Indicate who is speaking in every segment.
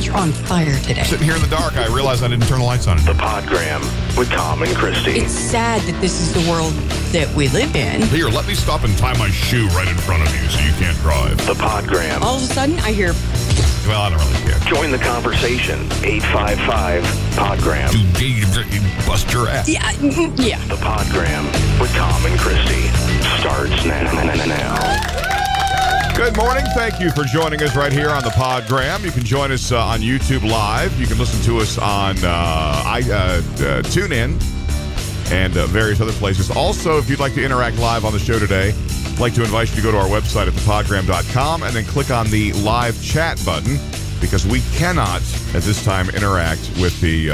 Speaker 1: You're on fire today.
Speaker 2: Sitting here in the dark, I realized I didn't turn the lights on.
Speaker 3: The Podgram with Tom and Christy.
Speaker 1: It's sad that this is the world that we live in.
Speaker 2: Here, let me stop and tie my shoe right in front of you so you can't drive.
Speaker 3: The Podgram.
Speaker 1: All of a sudden, I hear...
Speaker 2: Well, I don't really care.
Speaker 3: Join the conversation. 855-PODGRAM.
Speaker 2: Bust your ass.
Speaker 1: Yeah.
Speaker 3: The Podgram with Tom and Christy starts now.
Speaker 2: Good morning. Thank you for joining us right here on the Podgram. You can join us on YouTube Live. You can listen to us on TuneIn and various other places. Also, if you'd like to interact live on the show today, I'd like to invite you to go to our website at thepodgram.com and then click on the live chat button, because we cannot at this time interact with the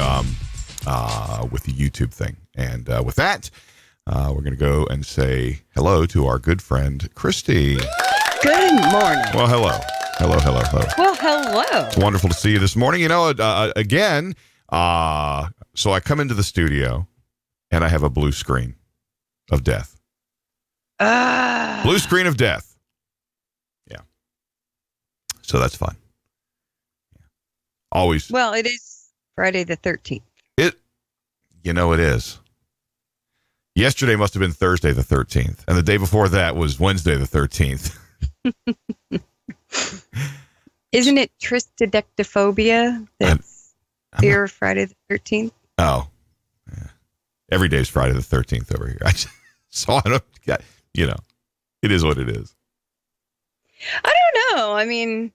Speaker 2: YouTube thing. And with that, we're going to go and say hello to our good friend Christy.
Speaker 4: Good morning.
Speaker 2: Well, hello. Hello.
Speaker 4: Well, hello.
Speaker 2: It's wonderful to see you this morning. You know, again, so I come into the studio and I have a blue screen of death. Blue screen of death. Yeah. So that's fun. Yeah. Always.
Speaker 4: Well, it is Friday the 13th.
Speaker 2: It is. Yesterday must have been Thursday the 13th. And the day before that was Wednesday the 13th.
Speaker 4: Isn't it tristodectophobia? That's fear of Friday the 13th.
Speaker 2: Oh, yeah. Every day is Friday the 13th over here. So I don't, you know, it is what it is.
Speaker 4: I don't know. I mean,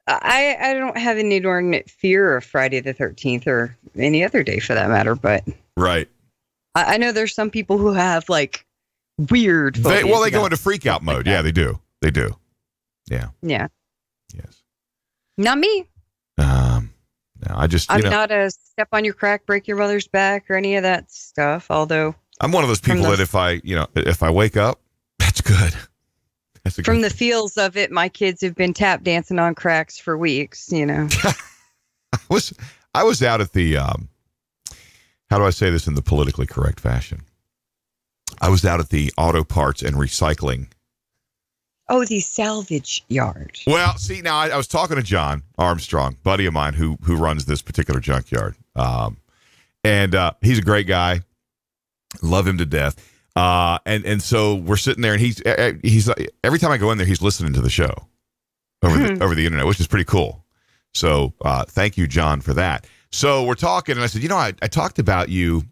Speaker 4: I don't have an inordinate fear of Friday the 13th or any other day for that matter, but
Speaker 2: right.
Speaker 4: I know there's some people who have like weird phobias.
Speaker 2: They go into freak out mode. Yeah, they do. They do. Yeah.
Speaker 4: Yeah.
Speaker 2: Yes.
Speaker 4: Not me.
Speaker 2: No, I'm
Speaker 4: not a step on your crack, break your mother's back or any of that stuff. Although
Speaker 2: I'm one of those people that if I wake up, that's good. That's
Speaker 4: from the feels of it, my kids have been tap dancing on cracks for weeks, you know.
Speaker 2: I was out at the, how do I say this in the politically correct fashion? I was out at the auto parts and recycling.
Speaker 4: Oh, the salvage yard.
Speaker 2: Well, see, now I was talking to John Armstrong, buddy of mine who runs this particular junkyard. And he's a great guy. Love him to death. And so we're sitting there and he's every time I go in there, he's listening to the show over the internet, which is pretty cool. So thank you, John, for that. So we're talking and I said, I talked about you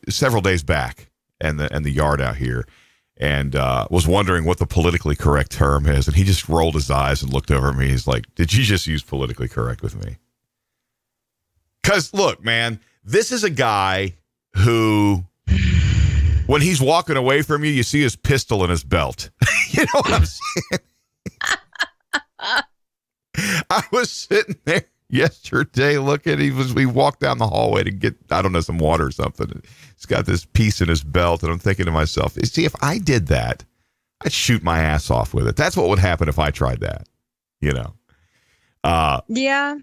Speaker 2: several days back and the yard out here. And was wondering what the politically correct term is. And he just rolled his eyes and looked over at me. He's like, did you just use politically correct with me? Because, look, man, this is a guy who, when he's walking away from you, you see his pistol in his belt. You know what I'm saying? I was sitting there yesterday we walked down the hallway to get, I don't know, some water or something. He's got this piece in his belt, and I'm thinking to myself, see, if I did that, I'd shoot my ass off with it. That's what would happen if I tried that, you know?
Speaker 4: Yeah.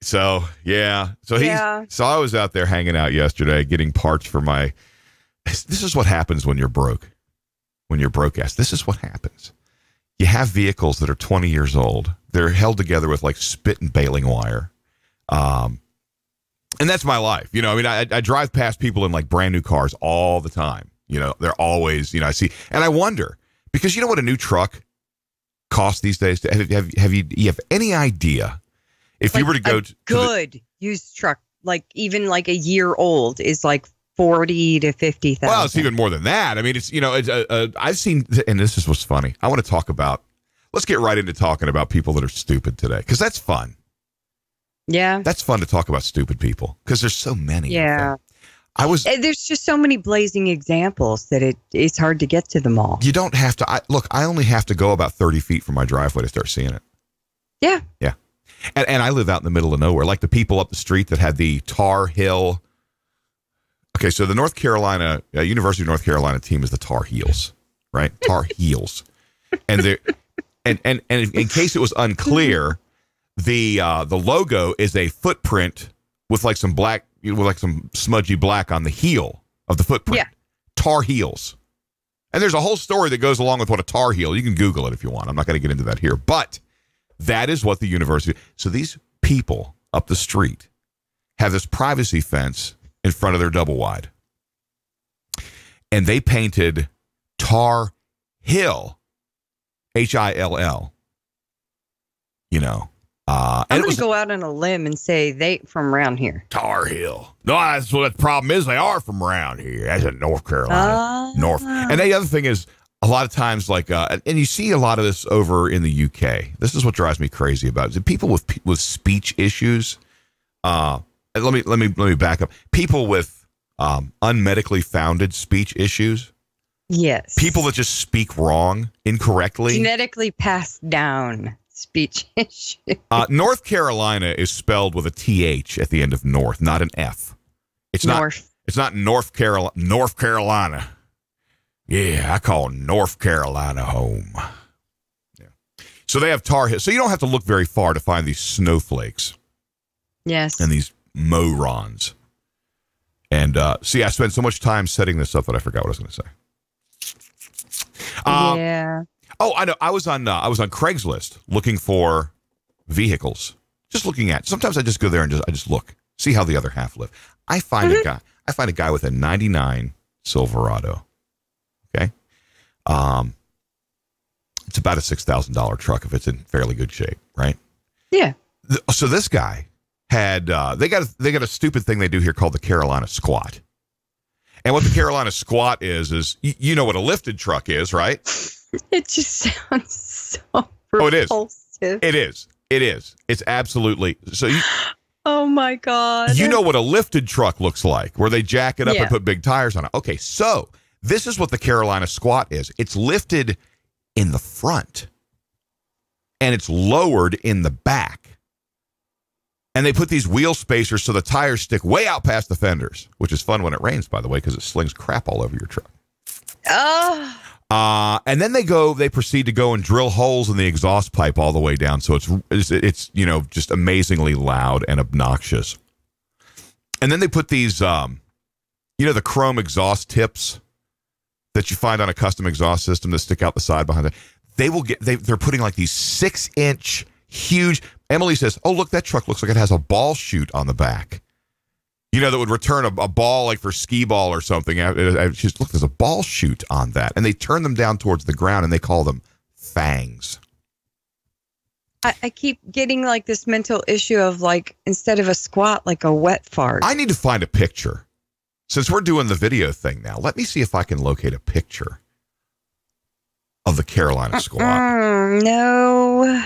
Speaker 2: So, yeah. So I was out there hanging out yesterday, getting parts for this is what happens when you're broke. When you're broke ass. This is what happens. You have vehicles that are 20 years old. They're held together with like spit and baling wire. And that's my life. You know, I mean, I drive past people in like brand new cars all the time. You know, they're always, I see, and I wonder, because you know what a new truck costs these days? Have you any idea if you were to go to
Speaker 4: good used truck, like even like a year old is like 40 to 50,000.
Speaker 2: Well, it's even more than that. I mean, it's, I've seen, and this is what's funny. I want to talk about, let's get right into talking about people that are stupid today, because that's fun.
Speaker 4: Yeah.
Speaker 2: That's fun to talk about stupid people, because there's so many.
Speaker 4: Yeah. There's just so many blazing examples that it's hard to get to them all.
Speaker 2: You don't have to. I only have to go about 30 feet from my driveway to start seeing it.
Speaker 4: Yeah.
Speaker 2: Yeah. And I live out in the middle of nowhere, like the people up the street that had the Tar Heel. Okay, so the University of North Carolina team is the Tar Heels, right? Tar Heels. And in case it was unclear, the logo is a footprint with like some black, with like some smudgy black on the heel of the footprint.
Speaker 4: Yeah.
Speaker 2: Tar Heels. And there's a whole story that goes along with what a Tar Heel. You can Google it if you want. I'm not going to get into that here. But That is what the university. So these people up the street have this privacy fence in front of their double wide. And they painted Tar Hill, Hill, you know.
Speaker 4: I'm going to go out on a limb and say they from around here.
Speaker 2: Tar Hill. No, that's what the problem is. They are from around here. That's in North Carolina. North. And the other thing is, a lot of times, like, and you see a lot of this over in the UK. This is what drives me crazy about it. People with speech issues. Let me back up. People with unmedically founded speech issues.
Speaker 4: Yes.
Speaker 2: People that just speak wrong, incorrectly.
Speaker 4: Genetically passed down speech issue.
Speaker 2: North Carolina is spelled with a TH at the end of North, not an F. It's
Speaker 4: North.
Speaker 2: not. It's not North Carolina. North Carolina. Yeah, I call North Carolina home. Yeah. So they have Tar Hill. So you don't have to look very far to find these snowflakes.
Speaker 4: Yes.
Speaker 2: And these morons. And see, I spent so much time setting this up that I forgot what I was going to say.
Speaker 4: Yeah.
Speaker 2: Oh, I know. I was on Craigslist looking for vehicles. Just looking at. Sometimes I just go there and I just look, see how the other half live. I find a guy with a '99 Silverado. Okay, it's about a $6,000 truck if it's in fairly good shape, right?
Speaker 4: Yeah.
Speaker 2: So this guy had they got a stupid thing they do here called the Carolina Squat. And what the Carolina Squat is you know what a lifted truck is, right?
Speaker 4: It just sounds so
Speaker 2: repulsive.
Speaker 4: Oh,
Speaker 2: it is. It is. It's absolutely so.
Speaker 4: Oh my God.
Speaker 2: You know what a lifted truck looks like, where they jack it up and put big tires on it. Okay, so this is what the Carolina Squat is. It's lifted in the front, and it's lowered in the back. And they put these wheel spacers so the tires stick way out past the fenders, which is fun when it rains, by the way, because it slings crap all over your truck.
Speaker 4: Oh.
Speaker 2: And then they proceed to go and drill holes in the exhaust pipe all the way down, so it's you know, just amazingly loud and obnoxious. And then they put these, you know, the chrome exhaust tips that you find on a custom exhaust system that stick out the side behind it. They're putting like these 6-inch huge. Emily says, "Oh, look, that truck looks like it has a ball chute on the back. You know, that would return a ball like for skee ball or something." She says, "Look, there's a ball chute on that." And they turn them down towards the ground and they call them fangs.
Speaker 4: I keep getting like this mental issue of like, instead of a squat, like a wet fart.
Speaker 2: I need to find a picture. Since we're doing the video thing now, let me see if I can locate a picture of the Carolina Squat.
Speaker 4: No.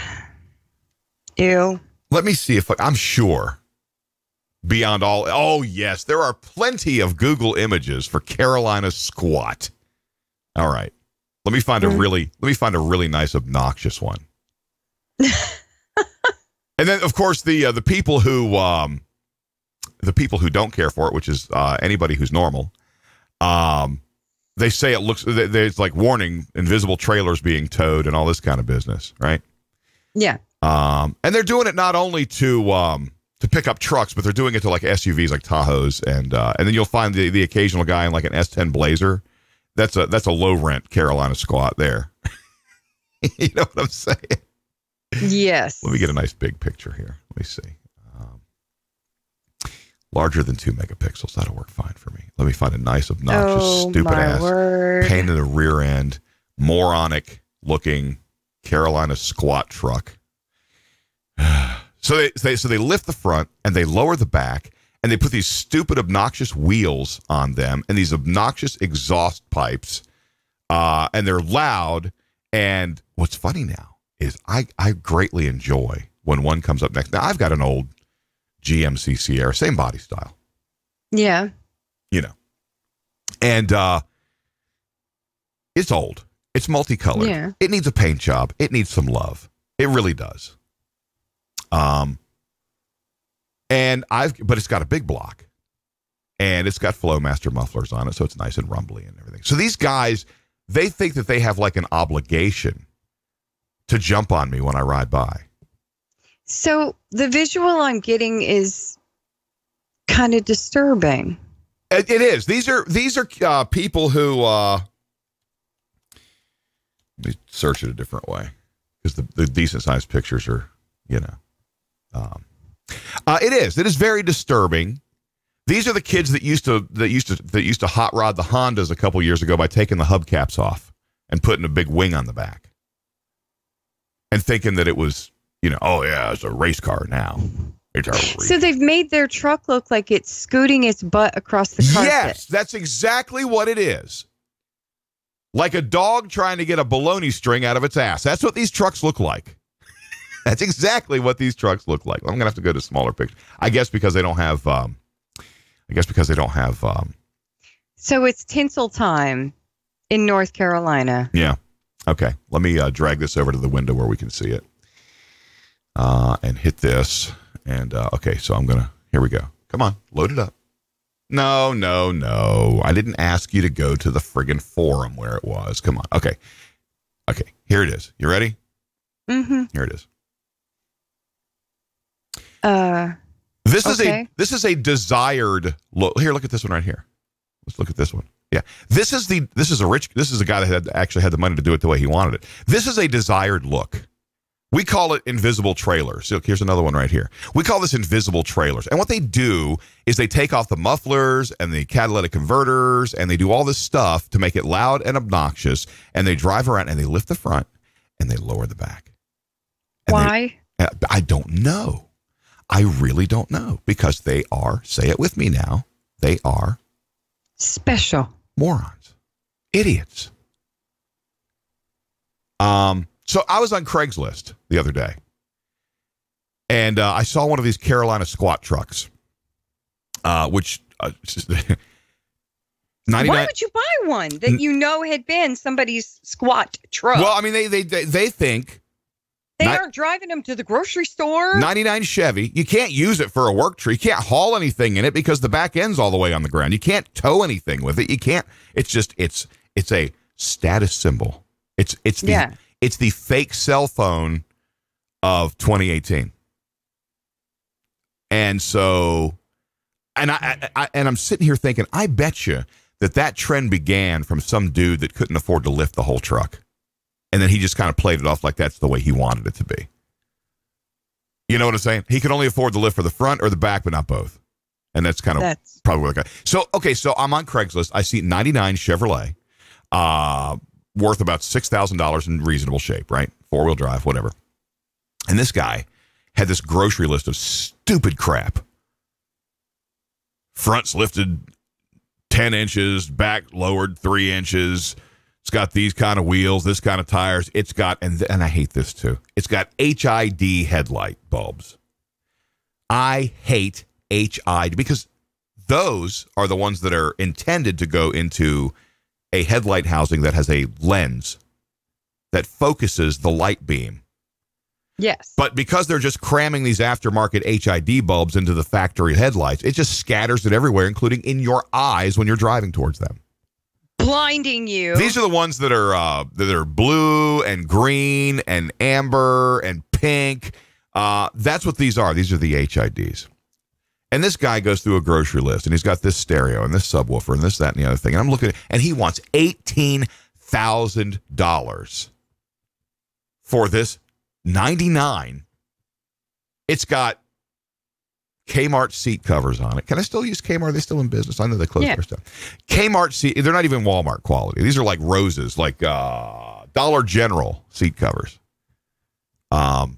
Speaker 4: Ew.
Speaker 2: Let me see if I'm sure. Beyond all, oh yes, there are plenty of Google images for Carolina Squat. All right, let me find a really nice obnoxious one. And then, of course, the people who don't care for it, which is anybody who's normal. They say it looks. There's like warning, invisible trailers being towed and all this kind of business, right?
Speaker 4: Yeah.
Speaker 2: And they're doing it not only to pick up trucks, but they're doing it to like SUVs, like Tahoes, and then you'll find the occasional guy in like an S10 Blazer. That's a low rent Carolina Squat there. You know what I'm saying?
Speaker 4: Yes.
Speaker 2: Let me get a nice big picture here. Let me see. Larger than 2 megapixels. That'll work fine for me. Let me find a nice, obnoxious, stupid ass, pain in the rear end, moronic looking Carolina Squat truck. So they lift the front and they lower the back and they put these stupid, obnoxious wheels on them and these obnoxious exhaust pipes, and they're loud. And what's funny now is I greatly enjoy when one comes up next. Now I've got an old GMC Sierra, same body style.
Speaker 4: Yeah.
Speaker 2: You know, and it's old. It's multicolored.
Speaker 4: Yeah. It
Speaker 2: needs a paint job. It needs some love. It really does. But it's got a big block and it's got Flowmaster mufflers on it. So it's nice and rumbly and everything. So these guys, they think that they have like an obligation to jump on me when I ride by.
Speaker 4: So the visual I'm getting is kind of disturbing.
Speaker 2: It is. These are people who, let me search it a different way. because the decent sized pictures are, it is very disturbing. These are the kids that used to hot rod the Hondas a couple years ago by taking the hubcaps off and putting a big wing on the back and thinking that it was, it's a race car now.
Speaker 4: So they've made their truck look like it's scooting its butt across the carpet.
Speaker 2: Yes, that's exactly what it is. Like a dog trying to get a bologna string out of its ass. That's what these trucks look like. That's exactly what these trucks look like. I'm going to have to go to smaller pictures. I guess because they don't have...
Speaker 4: So it's tinsel time in North Carolina.
Speaker 2: Yeah. Okay. Let me drag this over to the window where we can see it. And hit this. And, okay, so I'm going to... Here we go. Come on. Load it up. No. I didn't ask you to go to the friggin' forum where it was. Come on. Okay. Here it is. You ready?
Speaker 4: Mm-hmm.
Speaker 2: Here it is.
Speaker 4: This
Speaker 2: is a desired look. Here, look at this one right here. Let's look at this one. Yeah. This is a guy that actually had the money to do it the way he wanted it. This is a desired look. We call it invisible trailers. So here's another one right here. We call this invisible trailers. And what they do is they take off the mufflers and the catalytic converters and they do all this stuff to make it loud and obnoxious. And they drive around and they lift the front and they lower the back. And
Speaker 4: why?
Speaker 2: I don't know. I really don't know because they are, say it with me now, they are
Speaker 4: special
Speaker 2: morons, idiots. So I was on Craigslist the other day, and I saw one of these Carolina squat trucks, which 99.
Speaker 4: Why would you buy one that had been somebody's squat truck?
Speaker 2: Well, I mean, they think
Speaker 4: they aren't driving them to the grocery store.
Speaker 2: 99 Chevy. You can't use it for a work tree. You can't haul anything in it because the back end's all the way on the ground. You can't tow anything with it. You can't. It's just it's a status symbol. It's the fake cell phone of 2018. And so, and I'm sitting here thinking, I bet you that trend began from some dude that couldn't afford to lift the whole truck. And then he just kind of played it off like that's the way he wanted it to be. You know what I'm saying? He could only afford the lift for the front or the back, but not both. And that's kind of probably what I got. So I'm on Craigslist. I see 99 Chevrolet, worth about $6,000 in reasonable shape, right? 4-wheel drive, whatever. And this guy had this grocery list of stupid crap. Front's lifted 10 inches, back lowered 3 inches. It's got these kind of wheels, this kind of tires. It's got, and I hate this too, it's got HID headlight bulbs. I hate HID because those are the ones that are intended to go into a headlight housing that has a lens that focuses the light beam.
Speaker 4: Yes.
Speaker 2: But because they're just cramming these aftermarket HID bulbs into the factory headlights, it just scatters it everywhere, including in your eyes when you're driving towards them.
Speaker 4: Blinding you.
Speaker 2: These are the ones that are blue and green and amber and pink. That's what these are. These are the HIDs. And this guy goes through a grocery list, and he's got this stereo and this subwoofer and this, that, and the other thing. And I'm looking at it, and he wants $18,000 for this 99. It's got Kmart seat covers on it. Can I still use Kmart? Are they still in business? I know they closed their stuff. Kmart seat, they're not even Walmart quality. These are like roses, like Dollar General seat covers. But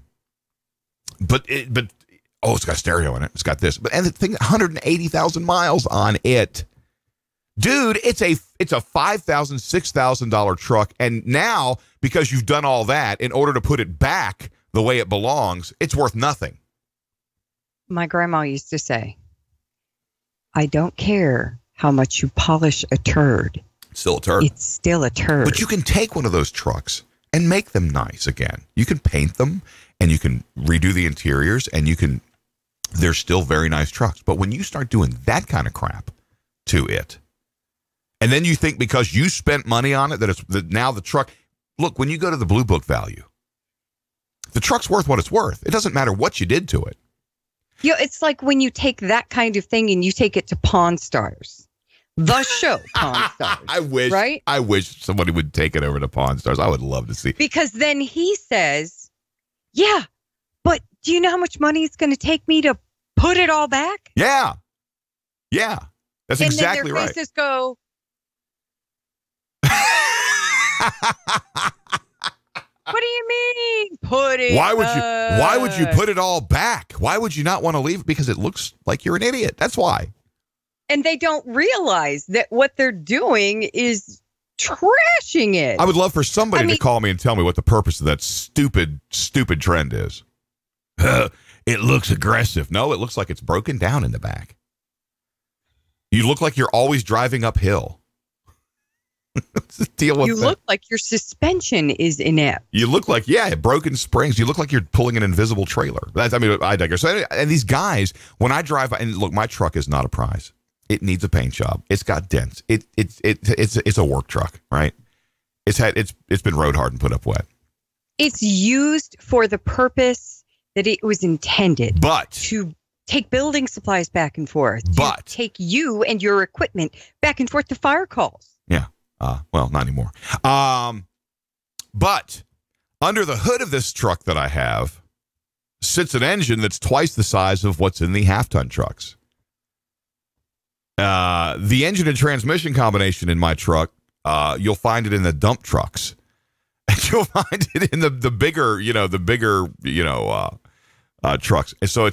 Speaker 2: it's got stereo in it. It's got this. And the thing, 180,000 miles on it. Dude, it's a $5,000, $6,000 truck. And now, because you've done all that, in order to put it back the way it belongs, it's worth nothing.
Speaker 4: My grandma used to say, I don't care how much you polish a turd.
Speaker 2: It's still a turd.
Speaker 4: It's still a turd.
Speaker 2: But you can take one of those trucks and make them nice again. You can paint them and you can redo the interiors and they're still very nice trucks. But when you start doing that kind of crap to it, and then you think because you spent money on it that now the truck, look, when you go to the Blue Book value, the truck's worth what it's worth. It doesn't matter what you did to it.
Speaker 4: It's like when you take that kind of thing and you take it to Pawn Stars. The show, Pawn Stars.
Speaker 2: I wish somebody would take it over to Pawn Stars. I would love to see.
Speaker 4: Because then he says, yeah, but do you know how much money it's going to take me to put it all back?
Speaker 2: Yeah. Yeah. That's exactly
Speaker 4: and then their
Speaker 2: right.
Speaker 4: faces go, what do you mean? Put it
Speaker 2: Why would you
Speaker 4: back?
Speaker 2: put it all back? Why would you not want to leave? Because it looks like you're an idiot. That's why.
Speaker 4: And they don't realize that what they're doing is trashing it.
Speaker 2: I would love for somebody to call me and tell me what the purpose of that stupid trend is. It looks aggressive. No, it looks like it's broken down in the back. You look like you're always driving uphill. Deal with
Speaker 4: you
Speaker 2: that.
Speaker 4: look like your suspension is inept.
Speaker 2: You look like, broken springs. You look like you're pulling an invisible trailer. I digress. So, and these guys, when I drive, and look, my truck is not a prize. It needs a paint job. It's got dents. It's a work truck, right? It's been road hard and put up wet.
Speaker 4: It's used for the purpose that it was intended.
Speaker 2: But
Speaker 4: to take building supplies back and forth. To take you and your equipment back and forth to fire calls.
Speaker 2: Yeah. Well, not anymore. But under the hood of this truck that I have sits an engine that's twice the size of what's in the half-ton trucks. The engine and transmission combination in my truck, you'll find it in the dump trucks. And you'll find it in the bigger trucks. And so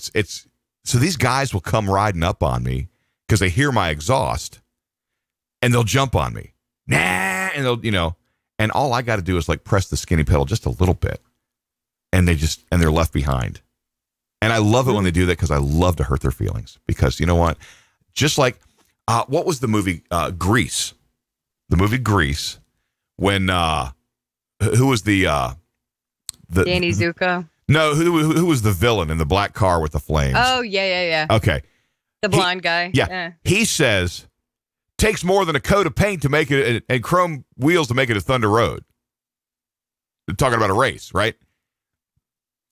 Speaker 2: so these guys will come riding up on me because they hear my exhaust and they'll jump on me. Nah, and they'll, and all I got to do is like press the skinny pedal just a little bit, and they're left behind. And I love it when they do that because I love to hurt their feelings. Because you know what? Just like, what was the movie Grease? The movie Grease, when who was the
Speaker 4: Danny Zuko?
Speaker 2: No, who was the villain in the black car with the flames?
Speaker 4: Oh yeah.
Speaker 2: Okay,
Speaker 4: the blonde guy.
Speaker 2: Yeah, he says. Takes more than a coat of paint to make it and chrome wheels to make it a Thunder Road. They're talking about a race, right?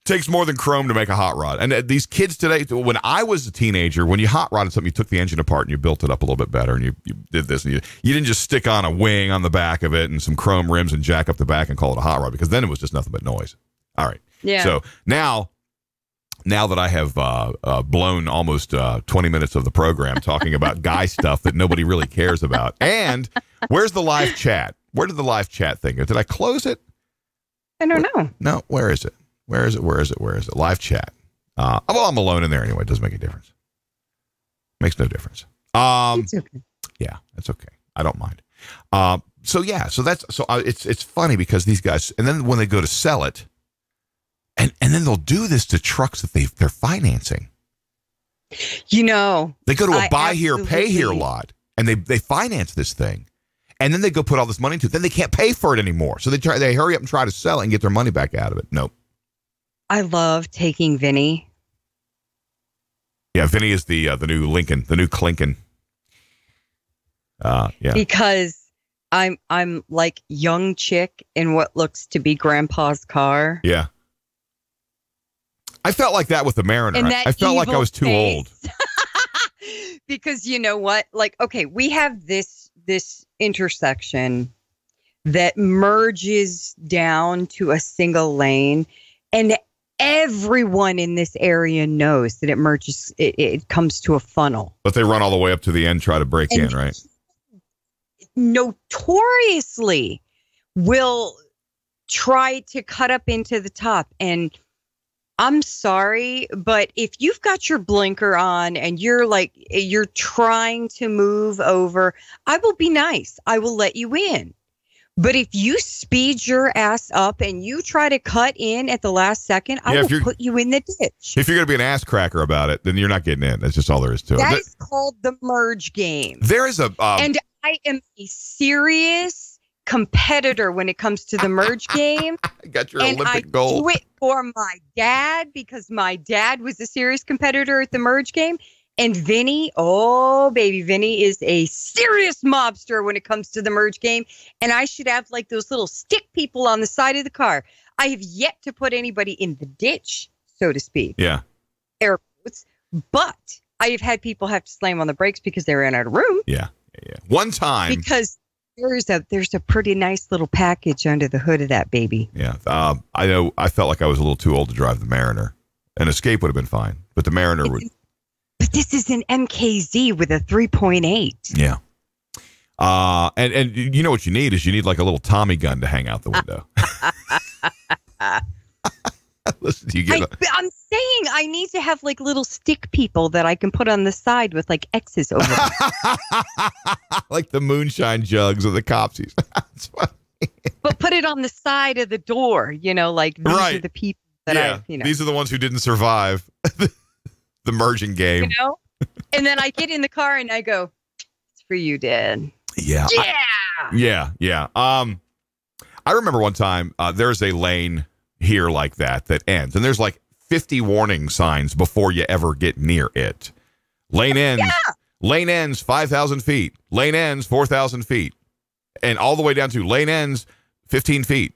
Speaker 2: Takes more than chrome to make a hot rod. And these kids today, when I was a teenager, when you hot rodded something, you took the engine apart and you built it up a little bit better. And you did this. And you didn't just stick on a wing on the back of it and some chrome rims and jack up the back and call it a hot rod, because then it was just nothing but noise. All right.
Speaker 4: Yeah.
Speaker 2: So now that I have blown almost 20 minutes of the program talking about guy stuff that nobody really cares about. And where's the live chat? Where did the live chat thing go? Did I close it?
Speaker 4: I don't know.
Speaker 2: No, where is it? Where is it? Live chat. Well, I'm alone in there anyway. It doesn't make a difference. Makes no difference.
Speaker 4: It's okay.
Speaker 2: Yeah, that's okay. I don't mind. So it's funny because these guys, and then when they go to sell it, and then they'll do this to trucks that they're financing. They go to a buy here, pay here lot, and they finance this thing, and then they go put all this money into it. Then they can't pay for it anymore, so they hurry up and try to sell it and get their money back out of it. Nope.
Speaker 4: I love taking Vinny.
Speaker 2: Yeah, Vinny is the new Lincoln, the new Clinkin. Yeah.
Speaker 4: Because I'm like young chick in what looks to be grandpa's car.
Speaker 2: Yeah. I felt like that with the Mariner. I felt like I was too old.
Speaker 4: Because you know what? Like, okay, we have this intersection that merges down to a single lane, and everyone in this area knows that it merges. It comes to a funnel.
Speaker 2: But they run all the way up to the end, try to break in, right?
Speaker 4: Notoriously will try to cut up into the top. And I'm sorry, but if you've got your blinker on and you're trying to move over, I will be nice. I will let you in. But if you speed your ass up and you try to cut in at the last second, I will put you in the ditch.
Speaker 2: If you're going to be an ass cracker about it, then you're not getting in. That's just all there is to it.
Speaker 4: That is called the merge game.
Speaker 2: There is a...
Speaker 4: and I am a serious competitor when it comes to the merge game.
Speaker 2: Got your Olympic gold.
Speaker 4: And I do it for my dad because my dad was a serious competitor at the merge game. And Vinny, oh, baby, Vinny is a serious mobster when it comes to the merge game. And I should have like those little stick people on the side of the car. I have yet to put anybody in the ditch, so to speak.
Speaker 2: Yeah.
Speaker 4: Air quotes. But I have had people have to slam on the brakes because they ran out of room.
Speaker 2: Yeah. One time.
Speaker 4: Because there's a pretty nice little package under the hood of that baby.
Speaker 2: Yeah. I know I felt like I was a little too old to drive the Mariner. An Escape would have been fine, but the Mariner would.
Speaker 4: But this is an MKZ with a 3.8.
Speaker 2: Yeah. And you know what you need is you need like a little Tommy gun to hang out the window. Listen,
Speaker 4: I'm saying I need to have like little stick people that I can put on the side with like X's over them.
Speaker 2: Like the moonshine jugs of the cops.
Speaker 4: But put it on the side of the door, like these are the people that
Speaker 2: These are the ones who didn't survive the merging game.
Speaker 4: And then I get in the car and I go, it's for you, Dad.
Speaker 2: Yeah. Yeah. I remember one time there's a lane here like that ends, and there's like 50 warning signs before you ever get near it. Lane ends 5,000 feet. Lane ends 4,000 feet. And all the way down to lane ends 15 feet.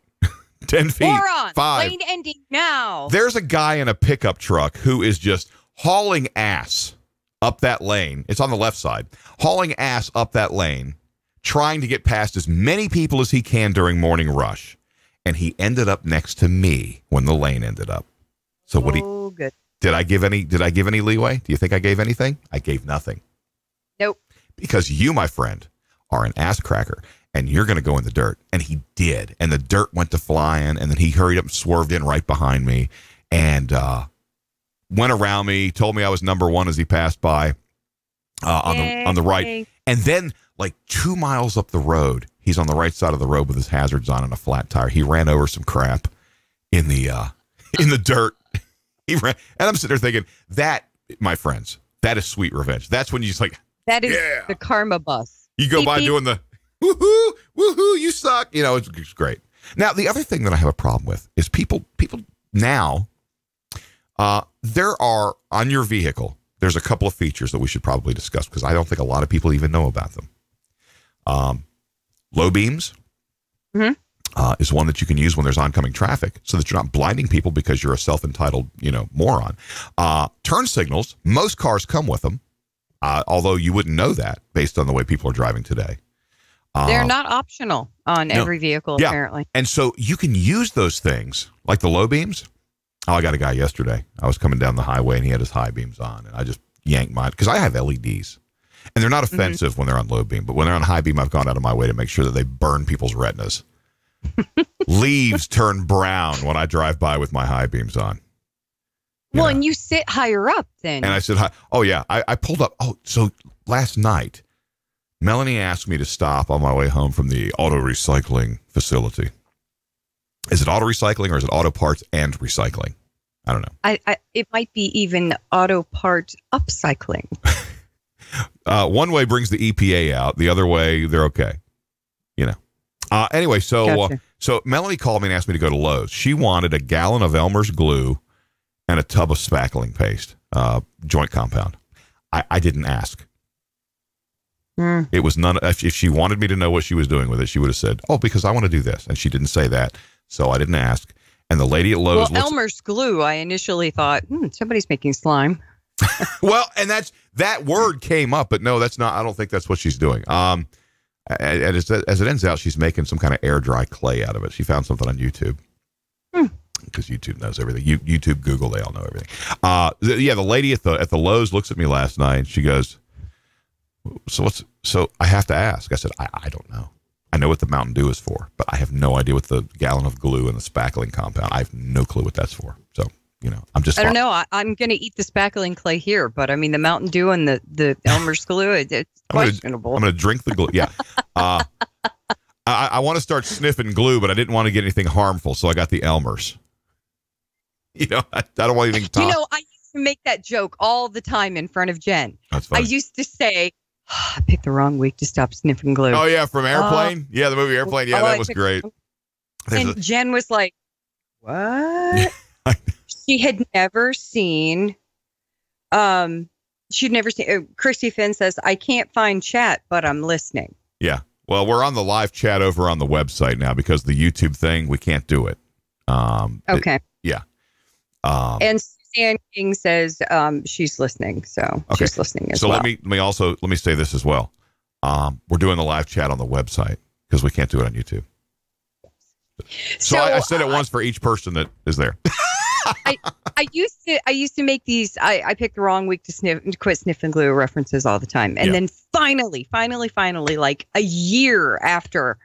Speaker 2: 10 feet.
Speaker 4: Moron,
Speaker 2: 5.
Speaker 4: lane ending now.
Speaker 2: There's a guy in a pickup truck who is just hauling ass up that lane. It's on the left side. Hauling ass up that lane, trying to get past as many people as he can during morning rush. And he ended up next to me when the lane ended up. So
Speaker 4: good.
Speaker 2: Did I give any leeway? Do you think I gave anything? I gave nothing.
Speaker 4: Nope.
Speaker 2: Because you, my friend, are an ass cracker. And you're going to go in the dirt. And he did. And the dirt went to flying. And then he hurried up and swerved in right behind me. And went around me, told me I was number one as he passed by on the right. And then like 2 miles up the road, he's on the right side of the road with his hazards on and a flat tire. He ran over some crap in the dirt. He ran. And I'm sitting there thinking, that, my friends, that is sweet revenge. That's when you just like,
Speaker 4: that is the karma bus.
Speaker 2: You go by doing the woohoo, you suck. It's great. Now, the other thing that I have a problem with is people now, there are on your vehicle, there's a couple of features that we should probably discuss because I don't think a lot of people even know about them. Low beams is one that you can use when there's oncoming traffic so that you're not blinding people because you're a self-entitled, moron. Turn signals, most cars come with them, although you wouldn't know that based on the way people are driving today.
Speaker 4: They're not optional on every vehicle, apparently.
Speaker 2: And so you can use those things, like the low beams. Oh, I got a guy yesterday. I was coming down the highway, and he had his high beams on, and I just yanked mine, because I have LEDs. And they're not offensive when they're on low beam, but when they're on high beam, I've gone out of my way to make sure that they burn people's retinas. Leaves turn brown when I drive by with my high beams on.
Speaker 4: And you sit higher up then.
Speaker 2: And I said, oh, yeah. I pulled up. Oh, so last night, Melanie asked me to stop on my way home from the auto recycling facility. Is it auto recycling or is it auto parts and recycling? I don't know.
Speaker 4: It might be even auto parts upcycling.
Speaker 2: One way brings the EPA out. The other way, they're okay. Anyway, so Melanie called me and asked me to go to Lowe's. She wanted a gallon of Elmer's glue and a tub of spackling paste, joint compound. I didn't ask. It was none. If she wanted me to know what she was doing with it, she would have said, "Oh, because I want to do this," and she didn't say that, so I didn't ask. And the lady at Lowe's,
Speaker 4: Elmer's glue. I initially thought somebody's making slime.
Speaker 2: Well, and that word came up, but no, that's not. I don't think that's what she's doing. And as it ends out, she's making some kind of air dry clay out of it. She found something on YouTube. Because YouTube knows everything. YouTube, Google, they all know everything. The lady at the Lowe's looks at me last night. She goes, So I have to ask. I said, I don't know. I know what the Mountain Dew is for, but I have no idea what the gallon of glue and the spackling compound. I have no clue what that's for. So, I'm just.
Speaker 4: I don't know. I'm going to eat the spackling clay here, but I mean, the Mountain Dew and the Elmer's glue, it's questionable.
Speaker 2: I'm going to drink the glue. Yeah. I want to start sniffing glue, but I didn't want to get anything harmful, so I got the Elmer's. I don't want anything to
Speaker 4: I used to make that joke all the time in front of Jen.
Speaker 2: That's funny.
Speaker 4: I used to say, I picked the wrong week to stop sniffing glue.
Speaker 2: Oh, yeah, from Airplane? Yeah, the movie Airplane. Yeah, that was great.
Speaker 4: And Jen was like, what? She had never seen, Christy Finn says, I can't find chat, but I'm listening.
Speaker 2: Yeah. Well, we're on the live chat over on the website now because the YouTube thing, we can't do it.
Speaker 4: Okay.
Speaker 2: Yeah.
Speaker 4: And Suzanne King says she's listening, so she's listening as well.
Speaker 2: So let me say this as well. We're doing the live chat on the website. because we can't do it on YouTube. So I said it once for each person that is there.
Speaker 4: I used to make these. I picked the wrong week to quit sniffing glue references all the time, and then finally, like a year after,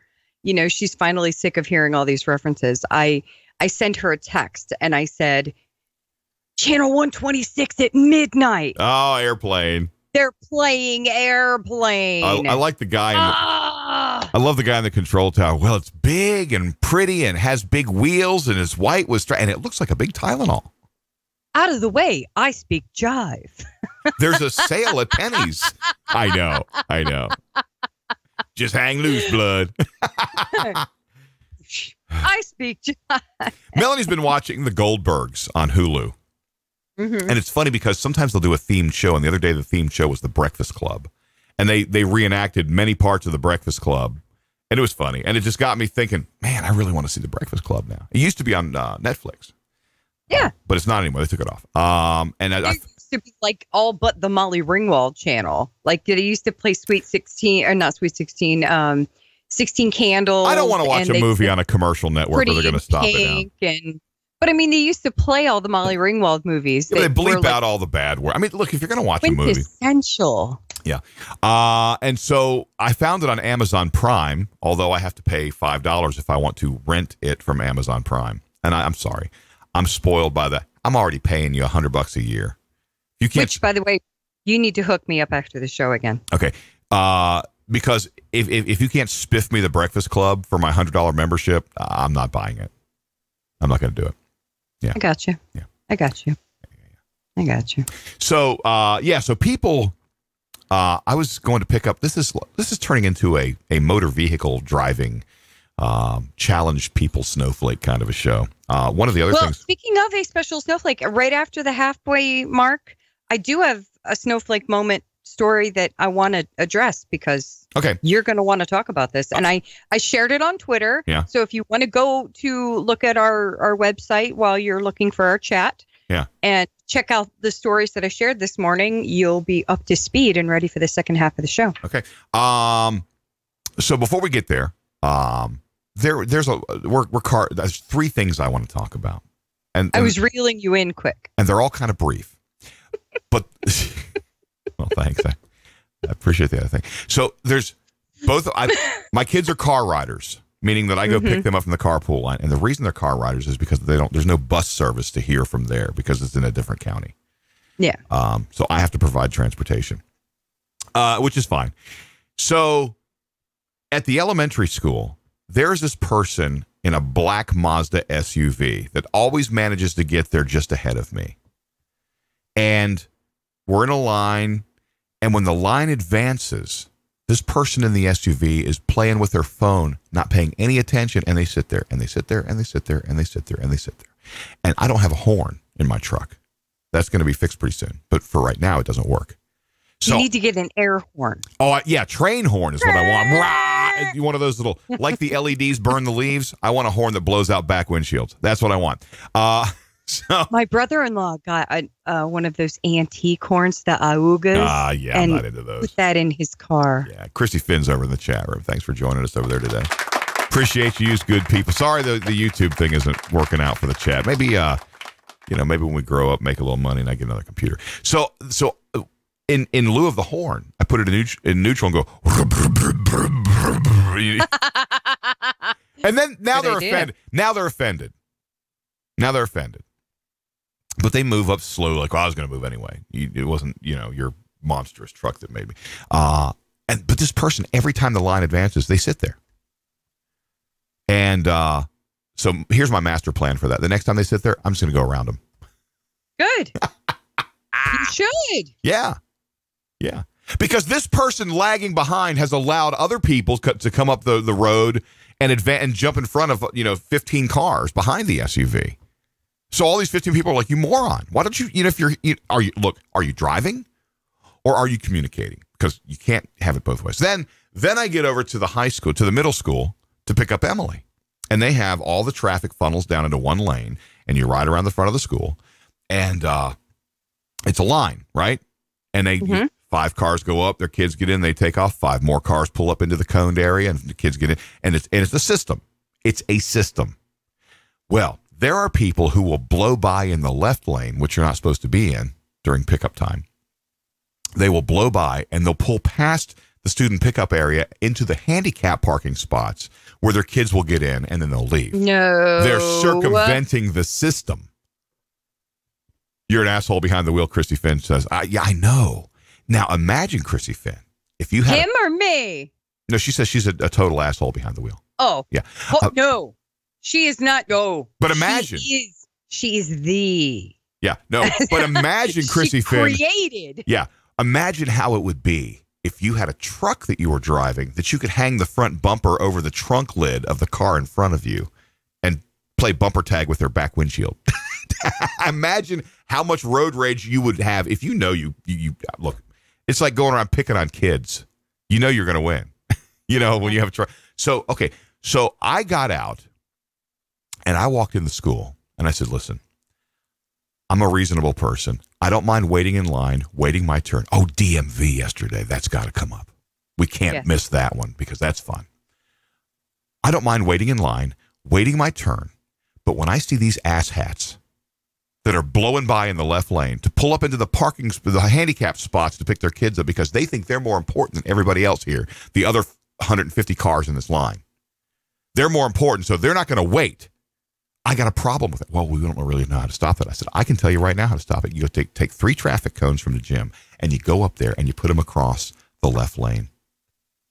Speaker 4: she's finally sick of hearing all these references. I sent her a text and I said, "Channel 126 at midnight."
Speaker 2: Oh, Airplane.
Speaker 4: They're playing Airplane.
Speaker 2: I like the guy. I love the guy in the control tower. Well, it's big and pretty and has big wheels and is white and it looks like a big Tylenol.
Speaker 4: Out of the way, I speak jive.
Speaker 2: There's a sale at Penny's. I know. Just hang loose, blood.
Speaker 4: I speak jive.
Speaker 2: Melanie's been watching The Goldbergs on Hulu. Mm-hmm. And it's funny because sometimes they'll do a themed show. And the other day, the themed show was The Breakfast Club. And they reenacted many parts of The Breakfast Club. And it was funny. And it just got me thinking, man, I really want to see The Breakfast Club now. It used to be on Netflix.
Speaker 4: Yeah.
Speaker 2: But it's not anymore. They took it off. And
Speaker 4: it used to be like all but the Molly Ringwald channel. Like they used to play Sweet 16, or not Sweet 16, 16 Candles.
Speaker 2: I don't want to watch a movie on a commercial network where they're going to stop it now.
Speaker 4: But I mean, they used to play all the Molly Ringwald movies.
Speaker 2: Yeah, they bleep out all the bad words. I mean, look, if you're going to watch a movie.
Speaker 4: Essential.
Speaker 2: Yeah. And so I found it on Amazon Prime, although I have to pay $5 if I want to rent it from Amazon Prime. And I'm sorry. I'm spoiled by that. I'm already paying you $100 a year. You can't.
Speaker 4: Which, by the way, you need to hook me up after the show again.
Speaker 2: Okay. Because if you can't spiff me The Breakfast Club for my $100 membership, I'm not buying it. I'm not going to do it. Yeah.
Speaker 4: I got you.
Speaker 2: Yeah.
Speaker 4: I got you. I got you.
Speaker 2: So, so people, I was going to pick up, this is turning into a motor vehicle driving, challenge people snowflake kind of a show. One of the other things.
Speaker 4: Speaking of a special snowflake, right after the halfway mark, I do have a snowflake moment story that I want to address because you're going to want to talk about this. And I shared it on Twitter.
Speaker 2: Yeah.
Speaker 4: So if you want to go to look at our website while you're looking for our chat and check out the stories that I shared this morning, you'll be up to speed and ready for the second half of the show.
Speaker 2: Okay. So before we get there, there's three things I want to talk about. And
Speaker 4: I was reeling you in quick.
Speaker 2: And they're all kind of brief. But well, thanks. I appreciate the other thing. So there's my kids are car riders, meaning that I go pick them up from the carpool line. And the reason they're car riders is because there's no bus service to here from there because it's in a different county.
Speaker 4: Yeah.
Speaker 2: So I have to provide transportation, which is fine. So at the elementary school, there's this person in a black Mazda SUV that always manages to get there just ahead of me. And we're in a line, and when the line advances, this person in the SUV is playing with their phone, not paying any attention, and they sit there, and they sit there, and they sit there, and they sit there, and they sit there. And I don't have a horn in my truck. That's going to be fixed pretty soon. But for right now, it doesn't work. So,
Speaker 4: you need to get an air horn.
Speaker 2: Oh, yeah, train horn is what I want. Rah! One of those little, like the LEDs burn the leaves. I want a horn that blows out back windshields. That's what I want. So
Speaker 4: my brother-in-law got one of those antique horns, the Augas.
Speaker 2: Yeah, I'm not into those.
Speaker 4: Put that in his car.
Speaker 2: Yeah, Christy Finn's over in the chat room. Thanks for joining us over there today. Appreciate you, good people. Sorry the YouTube thing isn't working out for the chat. Maybe maybe when we grow up, make a little money, and I get another computer. So in lieu of the horn, I put it in neutral and go. And then now they're offended. Now they're offended. But they move up slowly, like, I was going to move anyway. It wasn't, your monstrous truck that made me. But this person, every time the line advances, they sit there. And so here's my master plan for that. The next time they sit there, I'm just going to go around them.
Speaker 4: Good. You should.
Speaker 2: Yeah. Yeah. Because this person lagging behind has allowed other people to come up the road and jump in front of 15 cars behind the SUV. So all these 15 people are like, you moron. Why don't you, are you driving or are you communicating? Because you can't have it both ways. Then I get over to the middle school to pick up Emily. And they have all the traffic funnels down into one lane, and you ride around the front of the school, and it's a line, right? And they 5 cars go up, their kids get in, they take off. 5 more cars pull up into the coned area, and the kids get in. And it's a system. It's a system. Well, there are people who will blow by in the left lane, which you're not supposed to be in during pickup time. They will blow by, and they'll pull past the student pickup area into the handicap parking spots where their kids will get in, and then they'll leave.
Speaker 4: No.
Speaker 2: They're circumventing the system. You're an asshole behind the wheel, Chrissy Finn says. Yeah, I know. Now, imagine, Chrissy Finn, if you had...
Speaker 4: Him or me?
Speaker 2: No, she says she's a total asshole behind the wheel.
Speaker 4: Oh.
Speaker 2: Yeah.
Speaker 4: No. She is not. No.
Speaker 2: But imagine.
Speaker 4: She is the...
Speaker 2: Yeah, no. But imagine, Chrissy Finn...
Speaker 4: created.
Speaker 2: Yeah. Imagine how it would be if you had a truck that you were driving that you could hang the front bumper over the trunk lid of the car in front of you and play bumper tag with their back windshield. Imagine how much road rage you would have if you look, it's like going around picking on kids. You know you're going to win, when you have a truck. So, okay. So I got out and I walked in the school and I said, listen, I'm a reasonable person. I don't mind waiting in line, waiting my turn. Oh, DMV yesterday. That's got to come up. We can't miss that one because that's fun. I don't mind waiting in line, waiting my turn. But when I see these asshats that are blowing by in the left lane to pull up into the handicap spots to pick their kids up because they think they're more important than everybody else here, the other 150 cars in this line. They're more important, so they're not going to wait. I got a problem with it. Well, we don't really know how to stop it. I said, I can tell you right now how to stop it. You go take 3 traffic cones from the gym, and you go up there, and you put them across the left lane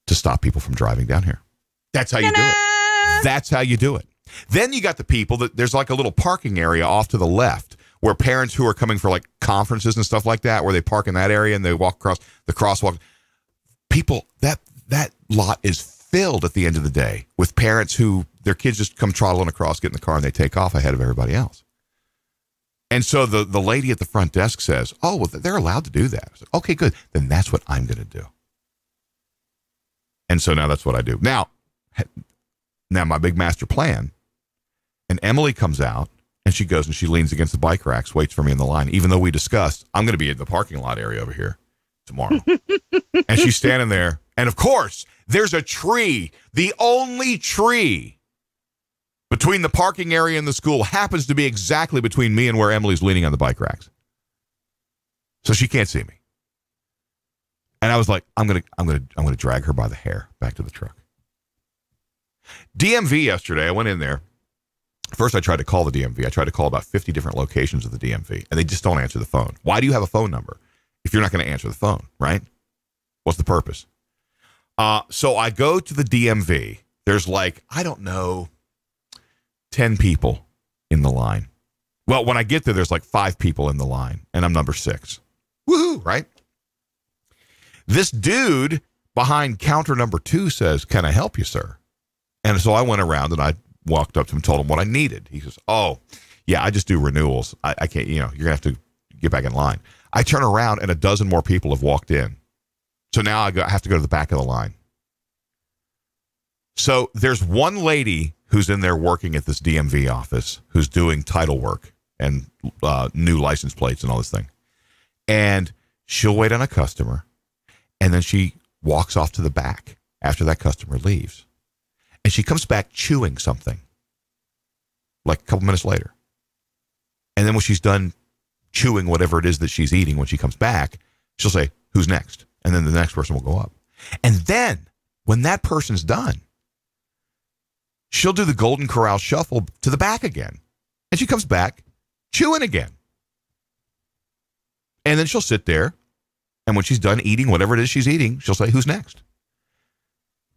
Speaker 2: to stop people from driving down here. That's how you do it. That's how you do it. Then you got the people that there's like a little parking area off to the left where parents who are coming for like conferences and stuff like that, where they park in that area and they walk across the crosswalk. People, that lot is filled at the end of the day with parents who their kids just come trotting across, get in the car, and they take off ahead of everybody else. And so the lady at the front desk says, oh, well, they're allowed to do that. I said, okay, good. Then that's what I'm going to do. And so now that's what I do. Now my big master plan, and Emily comes out, and she goes and she leans against the bike racks, waits for me in the line, even though we discussed I'm going to be in the parking lot area over here tomorrow. And she's standing there. And, of course, there's a tree. The only tree between the parking area and the school happens to be exactly between me and where Emily's leaning on the bike racks. So she can't see me. And I was like, I'm gonna drag her by the hair back to the truck. DMV yesterday, I went in there. First, I tried to call the DMV. I tried to call about 50 different locations of the DMV, and they just don't answer the phone. Why do you have a phone number if you're not going to answer the phone, right? What's the purpose? So I go to the DMV. There's like, I don't know, 10 people in the line. Well, when I get there, there's like 5 people in the line, and I'm number 6. Woohoo, right? This dude behind counter number 2 says, can I help you, sir? And so I went around and I walked up to him and told him what I needed. He says, oh, yeah, I just do renewals. I can't, you're going to have to get back in line. I turn around and a dozen more people have walked in. So now I have to go to the back of the line. So there's one lady who's in there working at this DMV office who's doing title work and new license plates and all this thing. And she'll wait on a customer, and then she walks off to the back after that customer leaves. And she comes back chewing something like a couple minutes later. And then when she's done chewing whatever it is that she's eating, when she comes back, she'll say, who's next? And then the next person will go up. And then when that person's done, she'll do the Golden Corral shuffle to the back again. And she comes back chewing again. And then she'll sit there. And when she's done eating whatever it is she's eating, she'll say, who's next?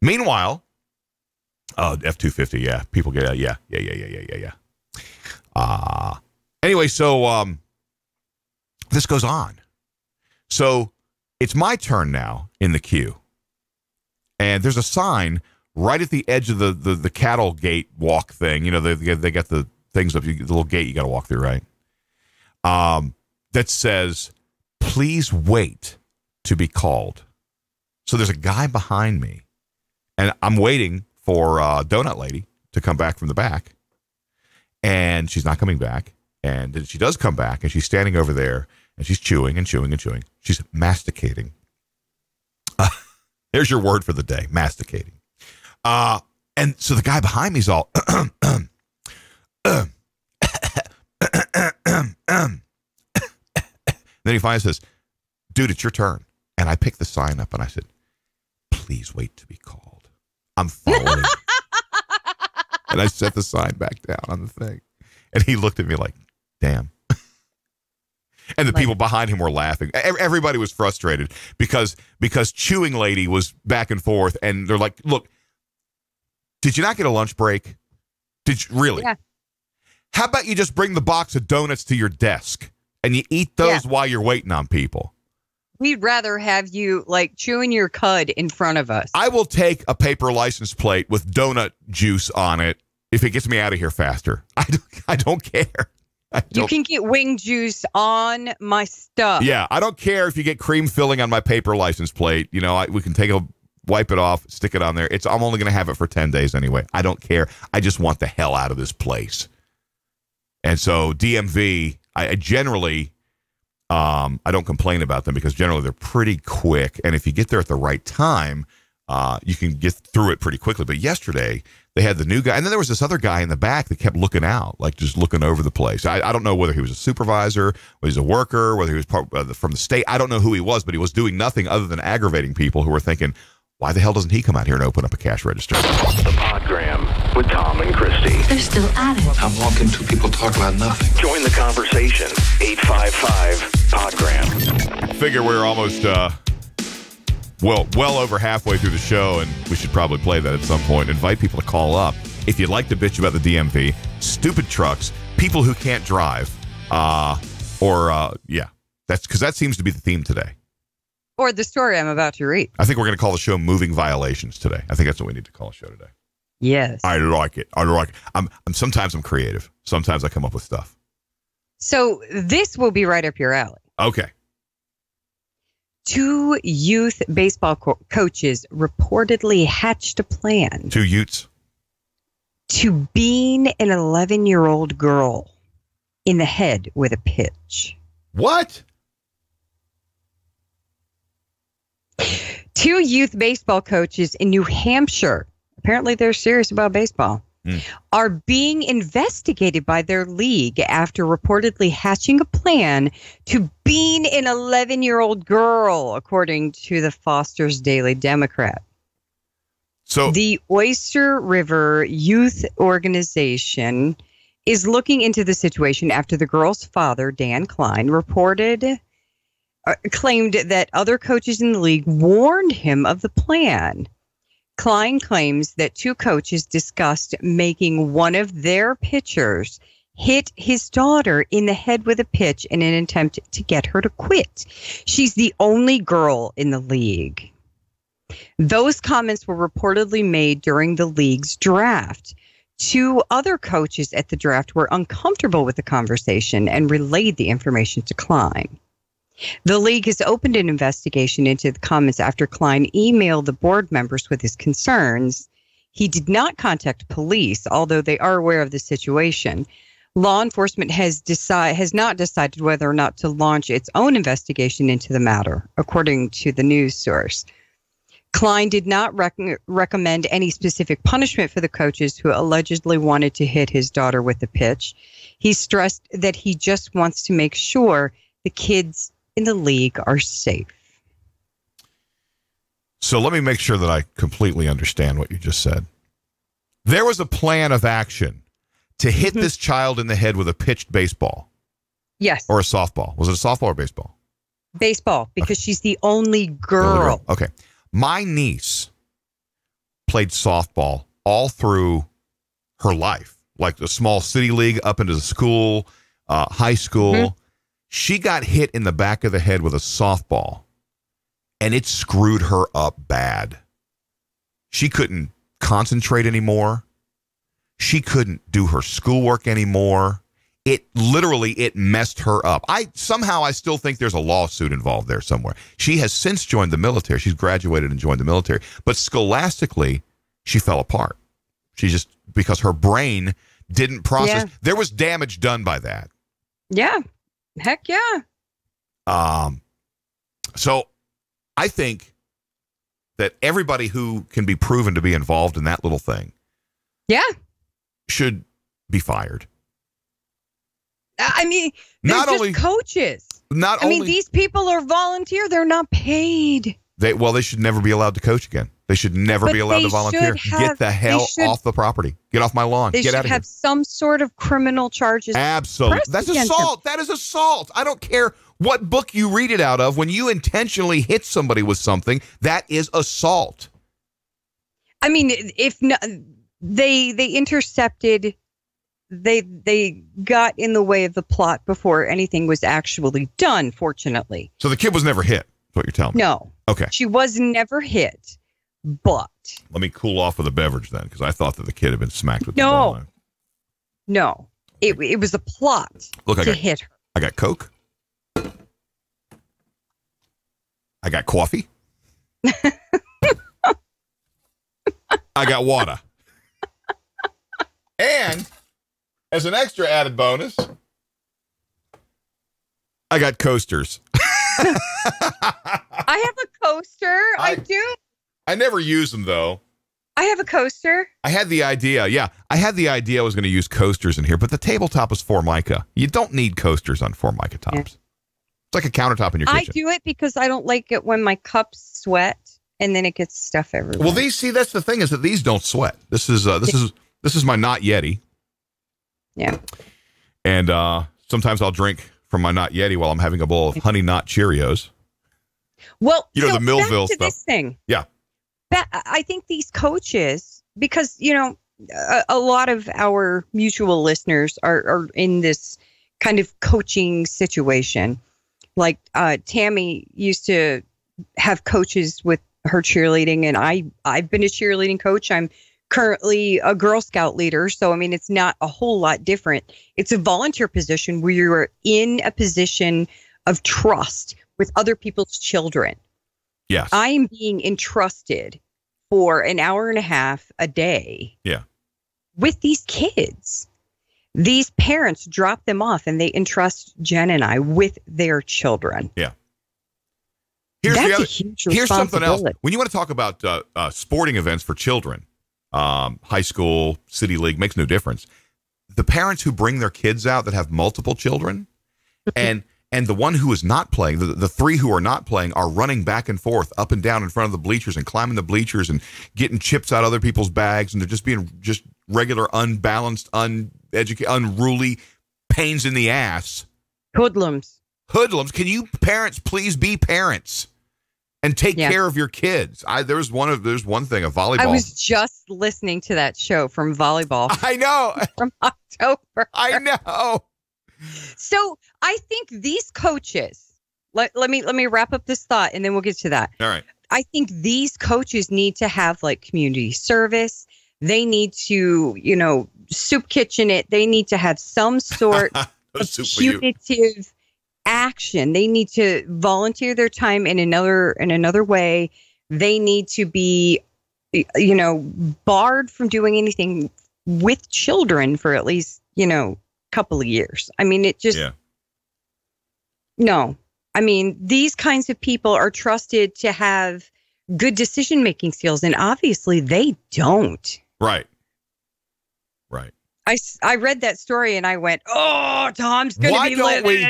Speaker 2: Meanwhile, F-250, yeah. People get, yeah. Anyway, so this goes on. So it's my turn now in the queue. And there's a sign right at the edge of the cattle gate walk thing. You know, they got the things up, the little gate you got to walk through, right? That says, please wait to be called. So there's a guy behind me, and I'm waiting for Donut Lady to come back from the back, and she's not coming back. And then she does come back, and she's standing over there, and she's chewing and chewing and chewing. She's masticating There's your word for the day, masticating. And so the guy behind me's all, then he finally says, dude, it's your turn. And I picked the sign up and I said, please wait to be called. I'm following. And I set the sign back down on the thing. And he looked at me like, damn. And the people behind him were laughing. Everybody was frustrated because Chewing Lady was back and forth. And they're like, look, did you not get a lunch break? Did you really? Yeah. How about you just bring the box of donuts to your desk and you eat those while you're waiting on people?
Speaker 4: We'd rather have you like chewing your cud in front of us.
Speaker 2: I will take a paper license plate with donut juice on it if it gets me out of here faster. I don't care.
Speaker 4: You can get wing juice on my stuff.
Speaker 2: Yeah, I don't care if you get cream filling on my paper license plate. You know, we can wipe it off, stick it on there. I'm only going to have it for 10 days anyway. I don't care. I just want the hell out of this place. And so DMV, I generally, I don't complain about them because generally they're pretty quick. And if you get there at the right time, you can get through it pretty quickly. But yesterday, they had the new guy. And then there was this other guy in the back that kept looking out, like just looking over the place. I don't know whether he was a supervisor, whether he's a worker, whether he was from the state. I don't know who he was, but he was doing nothing other than aggravating people who were thinking, why the hell doesn't he come out here and open up a cash register?
Speaker 3: The Podgram with Tom and Christy.
Speaker 5: They're still at it.
Speaker 6: I'm walking two people talk about nothing.
Speaker 3: Join the conversation. 855-PODGRAM.
Speaker 2: Figure we're almost, well over halfway through the show, and we should probably play that at some point. Invite people to call up if you'd like to bitch about the DMV, stupid trucks, people who can't drive, that's because that seems to be the theme today.
Speaker 4: Or the story I'm about to read.
Speaker 2: I think we're going to call the show Moving Violations today. I think that's what we need to call the show today.
Speaker 4: Yes.
Speaker 2: I like it. Sometimes I'm creative. Sometimes I come up with stuff.
Speaker 4: So this will be right up your alley.
Speaker 2: Okay.
Speaker 4: 2 youth baseball coaches reportedly hatched a plan.
Speaker 2: 2 Utes?
Speaker 4: To bean an 11-year-old girl in the head with a pitch.
Speaker 2: What?
Speaker 4: 2 youth baseball coaches in New Hampshire, apparently they're serious about baseball, are being investigated by their league after reportedly hatching a plan to bean an 11-year-old girl, according to the Foster's Daily Democrat.
Speaker 2: So
Speaker 4: the Oyster River Youth Organization is looking into the situation after the girl's father, Dan Klein, claimed that other coaches in the league warned him of the plan. Klein claims that 2 coaches discussed making one of their pitchers hit his daughter in the head with a pitch in an attempt to get her to quit. She's the only girl in the league. Those comments were reportedly made during the league's draft. 2 other coaches at the draft were uncomfortable with the conversation and relayed the information to Klein. The league has opened an investigation into the comments after Klein emailed the board members with his concerns. He did not contact police, although they are aware of the situation. Law enforcement has not decided whether or not to launch its own investigation into the matter, according to the news source. Klein did not recommend any specific punishment for the coaches who allegedly wanted to hit his daughter with the pitch. He stressed that he just wants to make sure the kids in the league are safe.
Speaker 2: So let me make sure that I completely understand what you just said. There was a plan of action to hit this child in the head with a pitched baseball.
Speaker 4: Yes.
Speaker 2: Or a softball. Was it a softball or baseball?
Speaker 4: Baseball, because she's the only girl.
Speaker 2: Okay. My niece played softball all through her life, like the small city league up into the school, high school. Mm-hmm. She got hit in the back of the head with a softball, and it screwed her up bad. She couldn't concentrate anymore. She couldn't do her schoolwork anymore. It messed her up. I still think there's a lawsuit involved there somewhere. She has since joined the military. She's graduated and joined the military. But scholastically, she fell apart. Because her brain didn't process. Yeah. There was damage done by that.
Speaker 4: Yeah. Heck yeah.
Speaker 2: So I think that everybody who can be proven to be involved in that little thing should be fired.
Speaker 4: I mean, they're
Speaker 2: Not
Speaker 4: just
Speaker 2: only
Speaker 4: coaches. These people are volunteer. They're not paid.
Speaker 2: They should never be allowed to coach again. They should never be allowed to volunteer. Get the hell off the property. Get off my lawn.
Speaker 4: They
Speaker 2: Get out
Speaker 4: should
Speaker 2: of
Speaker 4: have
Speaker 2: here.
Speaker 4: some sort of criminal charges.
Speaker 2: Absolutely. That's assault. That is assault. I don't care what book you read it out of. When you intentionally hit somebody with something, that is assault.
Speaker 4: I mean, if not, they intercepted. They got in the way of the plot before anything was actually done, fortunately.
Speaker 2: So the kid was never hit, is what you're telling me?
Speaker 4: No.
Speaker 2: Okay.
Speaker 4: She was never hit, but...
Speaker 2: Let me cool off with a beverage then, because I thought that the kid had been smacked with the ball.
Speaker 4: No. It was a plot to hit her.
Speaker 2: I got Coke. I got coffee. I got water. And as an extra added bonus, I got coasters.
Speaker 4: I have a coaster. I do.
Speaker 2: I never use them, though.
Speaker 4: I have a coaster.
Speaker 2: I had the idea. Yeah, I had the idea I was going to use coasters in here, but the tabletop is Formica. You don't need coasters on Formica tops. Yeah. It's like a countertop in your kitchen.
Speaker 4: I do it because I don't like it when my cups sweat and then it gets stuff everywhere.
Speaker 2: Well, that's the thing is that these don't sweat. This is my Not Yeti.
Speaker 4: Yeah.
Speaker 2: And sometimes I'll drink from my Not Yeti while I'm having a bowl of Honey Nut Cheerios.
Speaker 4: Well,
Speaker 2: the Millville
Speaker 4: stuff. This thing.
Speaker 2: Yeah.
Speaker 4: I think these coaches, because, a lot of our mutual listeners are in this kind of coaching situation. Like Tammy used to have coaches with her cheerleading, and I've been a cheerleading coach. I'm currently a Girl Scout leader. So, I mean, it's not a whole lot different. It's a volunteer position where you're in a position of trust with other people's children.
Speaker 2: Yes.
Speaker 4: I am being entrusted for an hour and a half a day.
Speaker 2: Yeah.
Speaker 4: With these kids. These parents drop them off and they entrust Jen and I with their children.
Speaker 2: Yeah.
Speaker 4: Here's
Speaker 2: something else. When you want to talk about sporting events for children, high school, city league, makes no difference. The parents who bring their kids out that have multiple children and the one who is not playing, the three who are not playing are running back and forth up and down in front of the bleachers and climbing the bleachers and getting chips out of other people's bags. And they're just being just regular, unbalanced, uneducated, unruly pains in the ass.
Speaker 4: Hoodlums.
Speaker 2: Can you parents please be parents and take care of your kids? There's one thing, a volleyball.
Speaker 4: I was just listening to that show from volleyball.
Speaker 2: I know.
Speaker 4: From October.
Speaker 2: I know.
Speaker 4: So I think these coaches, let me wrap up this thought and then we'll get to that.
Speaker 2: All right.
Speaker 4: I think these coaches need to have like community service. They need to, soup kitchen it. They need to have some sort of punitive action. They need to volunteer their time in another way. They need to be, barred from doing anything with children for at least, couple of years. I mean, no. I mean, these kinds of people are trusted to have good decision-making skills, and obviously they don't.
Speaker 2: Right.
Speaker 4: I read that story and I went, oh, Tom's going to be livid.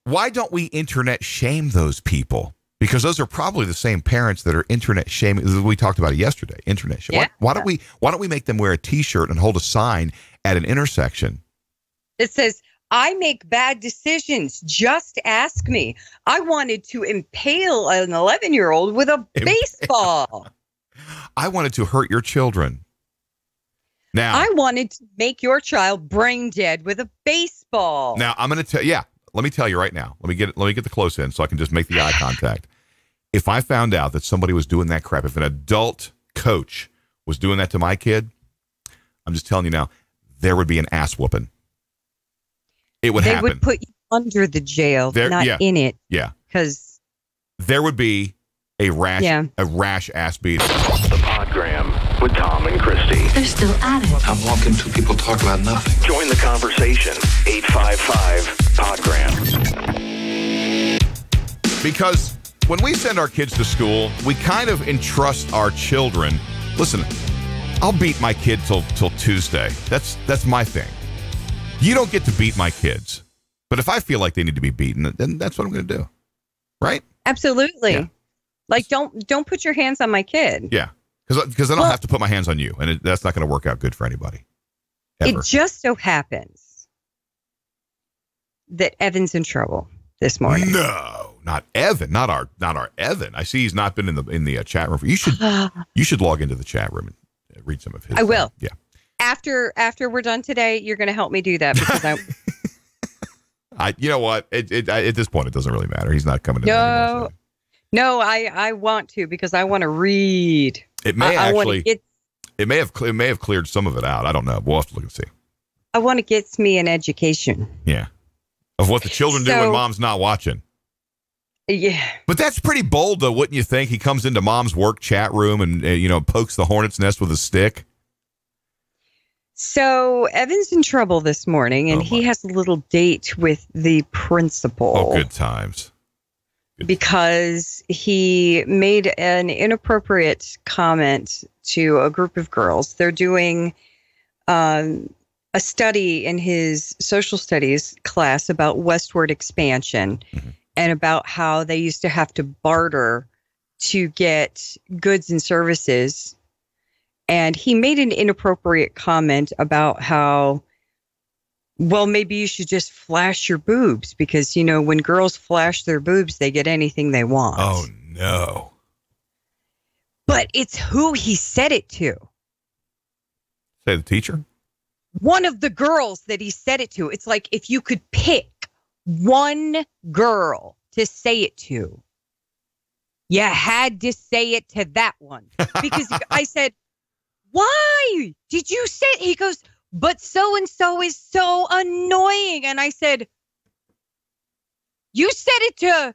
Speaker 2: Why don't we internet shame those people? Because those are probably the same parents that are internet shaming. We talked about it yesterday. Internet shame.
Speaker 4: Yeah.
Speaker 2: Why don't we make them wear a T-shirt and hold a sign at an intersection?
Speaker 4: It says, I make bad decisions. Just ask me. I wanted to impale an 11-year-old with a baseball.
Speaker 2: I wanted to hurt your children. Now,
Speaker 4: I wanted to make your child brain dead with a baseball.
Speaker 2: Now, I'm going to tell let me tell you right now. Let me get the close in so I can just make the eye contact. If I found out that somebody was doing that crap, if an adult coach was doing that to my kid, I'm just telling you now, there would be an ass whooping. It would happen.
Speaker 4: They would put you under the jail, not in it.
Speaker 2: Yeah.
Speaker 4: Because
Speaker 2: there would be a rash ass beating.
Speaker 3: The Podgram with Tom and Christy.
Speaker 5: They're still at it.
Speaker 6: I'm walking two people talk about nothing.
Speaker 3: Join the conversation. 855-PODGRAM.
Speaker 2: Because when we send our kids to school, we kind of entrust our children. Listen, I'll beat my kid till Tuesday. That's my thing. You don't get to beat my kids. But if I feel like they need to be beaten, then that's what I'm going to do. Right?
Speaker 4: Absolutely.
Speaker 2: Yeah.
Speaker 4: Like, don't put your hands on my kid.
Speaker 2: Yeah. Because then I'll have to put my hands on you. And that's not going to work out good for anybody. Ever.
Speaker 4: It just so happens that Evan's in trouble this morning.
Speaker 2: No, not Evan. Not our Evan. I see he's not been in the chat room. You should log into the chat room and read some of his.
Speaker 4: I will.
Speaker 2: Yeah.
Speaker 4: After we're done today, you're going to help me do that because
Speaker 2: you know what? At this point, it doesn't really matter. He's not coming in anymore. So.
Speaker 4: No, I want to because I want to read.
Speaker 2: It may it may have cleared some of it out. I don't know. We'll have to look and see.
Speaker 4: I want to get me an education.
Speaker 2: Yeah, of what the children do when mom's not watching.
Speaker 4: Yeah,
Speaker 2: but that's pretty bold, though, wouldn't you think? He comes into mom's work chat room and pokes the hornet's nest with a stick.
Speaker 4: So Evan's in trouble this morning, and he has a little date with the principal.
Speaker 2: Oh, good times.
Speaker 4: Because he made an inappropriate comment to a group of girls. They're doing a study in his social studies class about westward expansion and about how they used to have to barter to get goods and services. And he made an inappropriate comment about how, well, maybe you should just flash your boobs because, when girls flash their boobs, they get anything they want.
Speaker 2: Oh, no.
Speaker 4: But it's who he said it to.
Speaker 2: Say the teacher?
Speaker 4: One of the girls that he said it to. It's like if you could pick one girl to say it to, you had to say it to that one. Because I said, why did you say it? He goes, but so-and-so is so annoying. And I said, you said it to,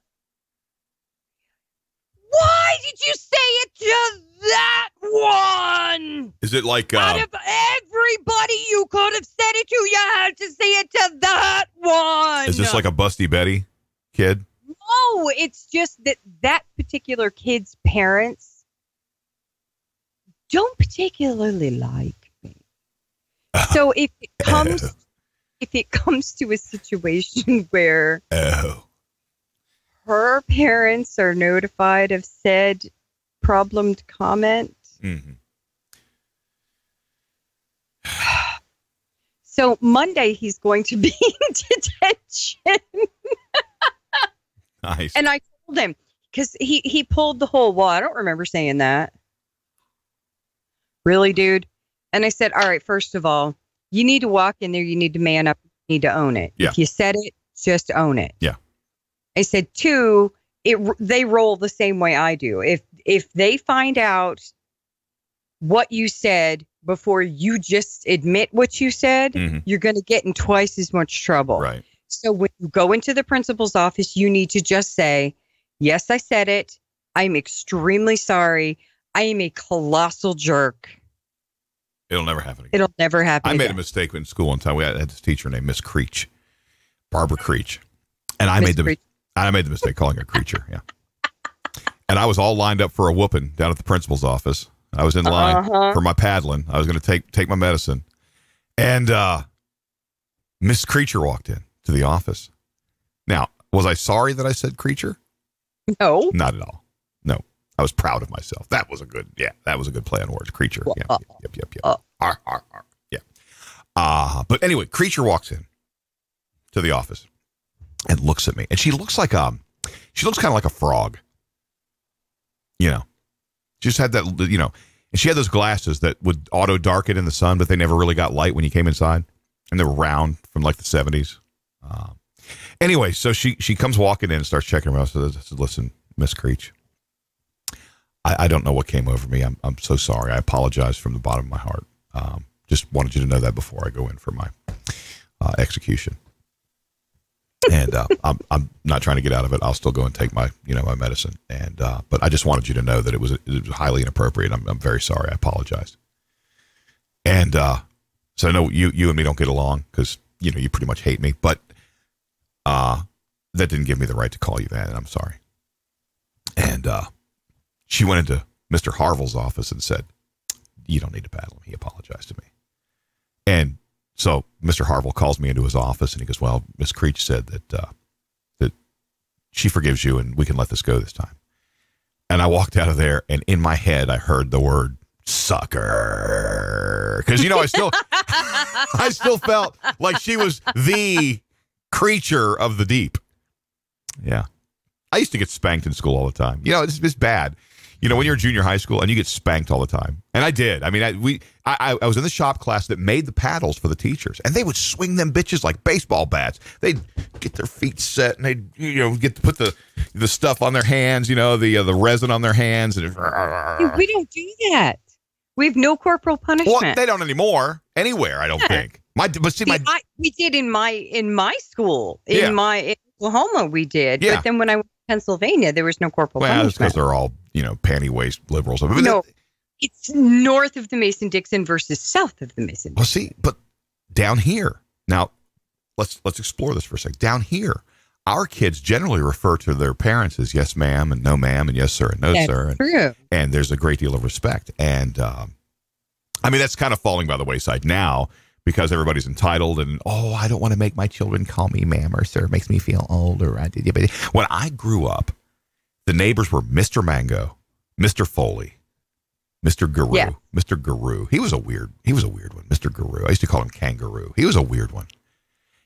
Speaker 4: why did you say it to that one?
Speaker 2: Is it like,
Speaker 4: out of everybody you could have said it to, you had to say it to that one.
Speaker 2: Is this like a Busty Betty kid?
Speaker 4: No, it's just that particular kid's parents don't particularly like me. So if it comes to a situation where her parents are notified of said problemed comment, so Monday he's going to be in detention.
Speaker 2: Nice.
Speaker 4: And I told him because he pulled the whole, well, I don't remember saying that. Really, dude? And I said, all right, first of all, you need to walk in there. You need to man up. You need to own it.
Speaker 2: Yeah.
Speaker 4: If you said it, just own it.
Speaker 2: Yeah.
Speaker 4: I said, two, they roll the same way I do. If they find out what you said before you just admit what you said, you're going to get in twice as much trouble.
Speaker 2: Right.
Speaker 4: So when you go into the principal's office, you need to just say, yes, I said it. I'm extremely sorry. I am a colossal jerk.
Speaker 2: It'll never happen again.
Speaker 4: It'll never happen again.
Speaker 2: I made a mistake in school one time. We had this teacher named Miss Creech, Barbara Creech. And I made the mistake calling her Creature. Yeah. And I was all lined up for a whooping down at the principal's office. I was in line for my paddling. I was going to take my medicine. And Miss Creature walked in to the office. Now, was I sorry that I said Creature?
Speaker 4: No.
Speaker 2: Not at all. No. I was proud of myself. That was a good play on words. Creature. Yeah. Yep. Arr. Yeah. But anyway, Creature walks in to the office and looks at me. And she looks kind of like a frog. She just had that, and she had those glasses that would auto darken in the sun, but they never really got light when you came inside. And they were round from like the 70s. Anyway, so she comes walking in and starts checking her out. So I said, listen, Miss Creech, I don't know what came over me. I'm so sorry. I apologize from the bottom of my heart. Just wanted you to know that before I go in for my execution. And I'm not trying to get out of it. I'll still go and take my my medicine. And but I just wanted you to know that it was highly inappropriate. I'm very sorry. I apologize. And so I know you and me don't get along because you pretty much hate me. But that didn't give me the right to call you that. And I'm sorry. And she went into Mr. Harville's office and said, "You don't need to paddle him." He apologized to me. And so Mr. Harville calls me into his office and he goes, "Well, Miss Creech said that she forgives you and we can let this go this time." And I walked out of there, and in my head, I heard the word sucker. Because, I still felt like she was the creature of the deep. Yeah. I used to get spanked in school all the time. It's bad. When you're in junior high school and you get spanked all the time. And I did. I mean, I was in the shop class that made the paddles for the teachers, and they would swing them bitches like baseball bats. They'd get their feet set, and they'd get to put the stuff on their hands, the resin on their hands. And
Speaker 4: we don't do that. We have no corporal punishment.
Speaker 2: Well, they don't anymore anywhere, I don't think. We
Speaker 4: did in my school in Oklahoma. We did, but then when I went to Pennsylvania, there was no corporal punishment.
Speaker 2: That's because they're all panty waist liberals.
Speaker 4: No, it's north of the Mason-Dixon versus south of the Mason-Dixon.
Speaker 2: Well, see, but down here now, let's explore this for a second. Down here, our kids generally refer to their parents as yes, ma'am, and no, ma'am, and yes, sir, and no, sir.
Speaker 4: True.
Speaker 2: And there's a great deal of respect. And that's kind of falling by the wayside now because everybody's entitled and, I don't want to make my children call me ma'am or sir. It makes me feel old. When I grew up, the neighbors were Mr. Mango, Mr. Foley, Mr. Guru, Mr. Guru. He was a weird one, Mr. Guru. I used to call him Kangaroo. He was a weird one.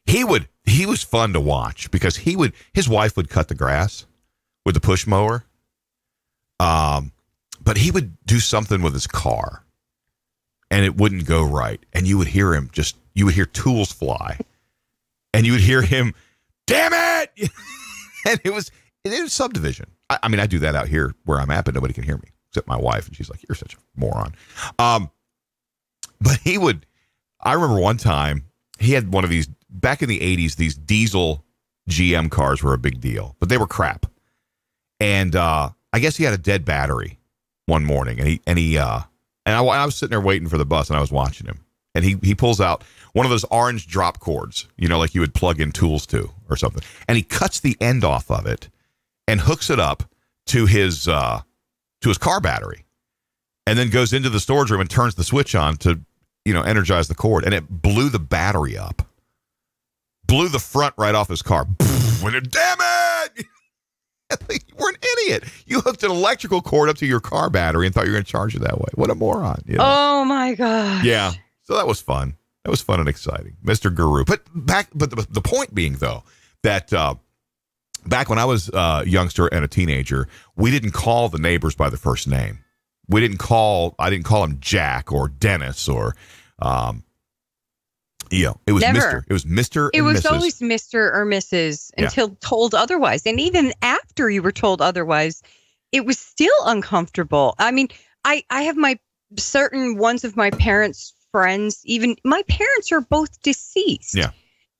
Speaker 2: He was fun to watch because his wife would cut the grass with the push mower. But he would do something with his car and it wouldn't go right. And you would hear tools fly and you would hear him, damn it. And it was subdivision. I mean, I do that out here where I'm at, but nobody can hear me except my wife. And she's like, "You're such a moron." But I remember one time he had one of these back in the 80s, these diesel GM cars were a big deal, but they were crap. And I guess he had a dead battery one morning I was sitting there waiting for the bus and I was watching him. And he pulls out one of those orange drop cords, like you would plug in tools to or something. And he cuts the end off of it and hooks it up to his car battery, and then goes into the storage room and turns the switch on to, energize the cord. And it blew the battery up, blew the front right off his car. Damn it! You were an idiot. You hooked an electrical cord up to your car battery and thought you were going to charge it that way. What a moron!
Speaker 4: Oh my gosh.
Speaker 2: Yeah. So that was fun. That was fun and exciting, Mr. Guru. But the point being though that. Back when I was a youngster and a teenager, we didn't call the neighbors by the first name. I didn't call him Jack or Dennis or, it was
Speaker 4: Never.
Speaker 2: Mr. It was Mr.
Speaker 4: It
Speaker 2: and
Speaker 4: was
Speaker 2: Mrs.
Speaker 4: always Mr. or Mrs. until told otherwise. And even after you were told otherwise, it was still uncomfortable. I mean, I have my certain ones of my parents' friends, even my parents are both deceased.
Speaker 2: Yeah.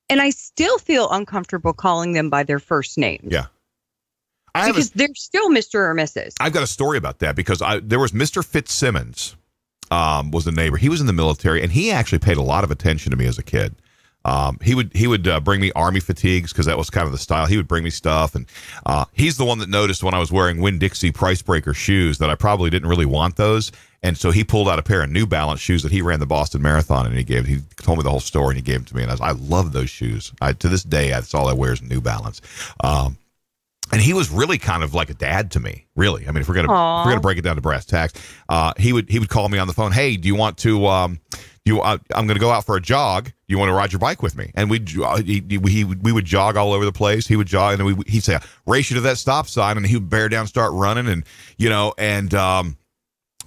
Speaker 4: And I still feel uncomfortable calling them by their first names.
Speaker 2: Yeah.
Speaker 4: Because they're still Mr. or Mrs.
Speaker 2: I've got a story about that because there was Mr. Fitzsimmons was the neighbor. He was in the military and he actually paid a lot of attention to me as a kid. He would bring me army fatigues because that was kind of the style. He would bring me stuff. And he's the one that noticed when I was wearing Winn-Dixie Price Breaker shoes that I probably didn't really want those. And so he pulled out a pair of New Balance shoes that he ran the Boston Marathon and he told me the whole story and he gave them to me. And I love those shoes. To this day, that's all I wear is New Balance. And he was really kind of like a dad to me, really. I mean, if we're gonna break it down to brass tacks, he would call me on the phone. "Hey, do you want to? I'm going to go out for a jog. Do you want to ride your bike with me?" And we would jog all over the place. He would jog, and he'd say, "Race you to that stop sign," and he would bear down, start running, and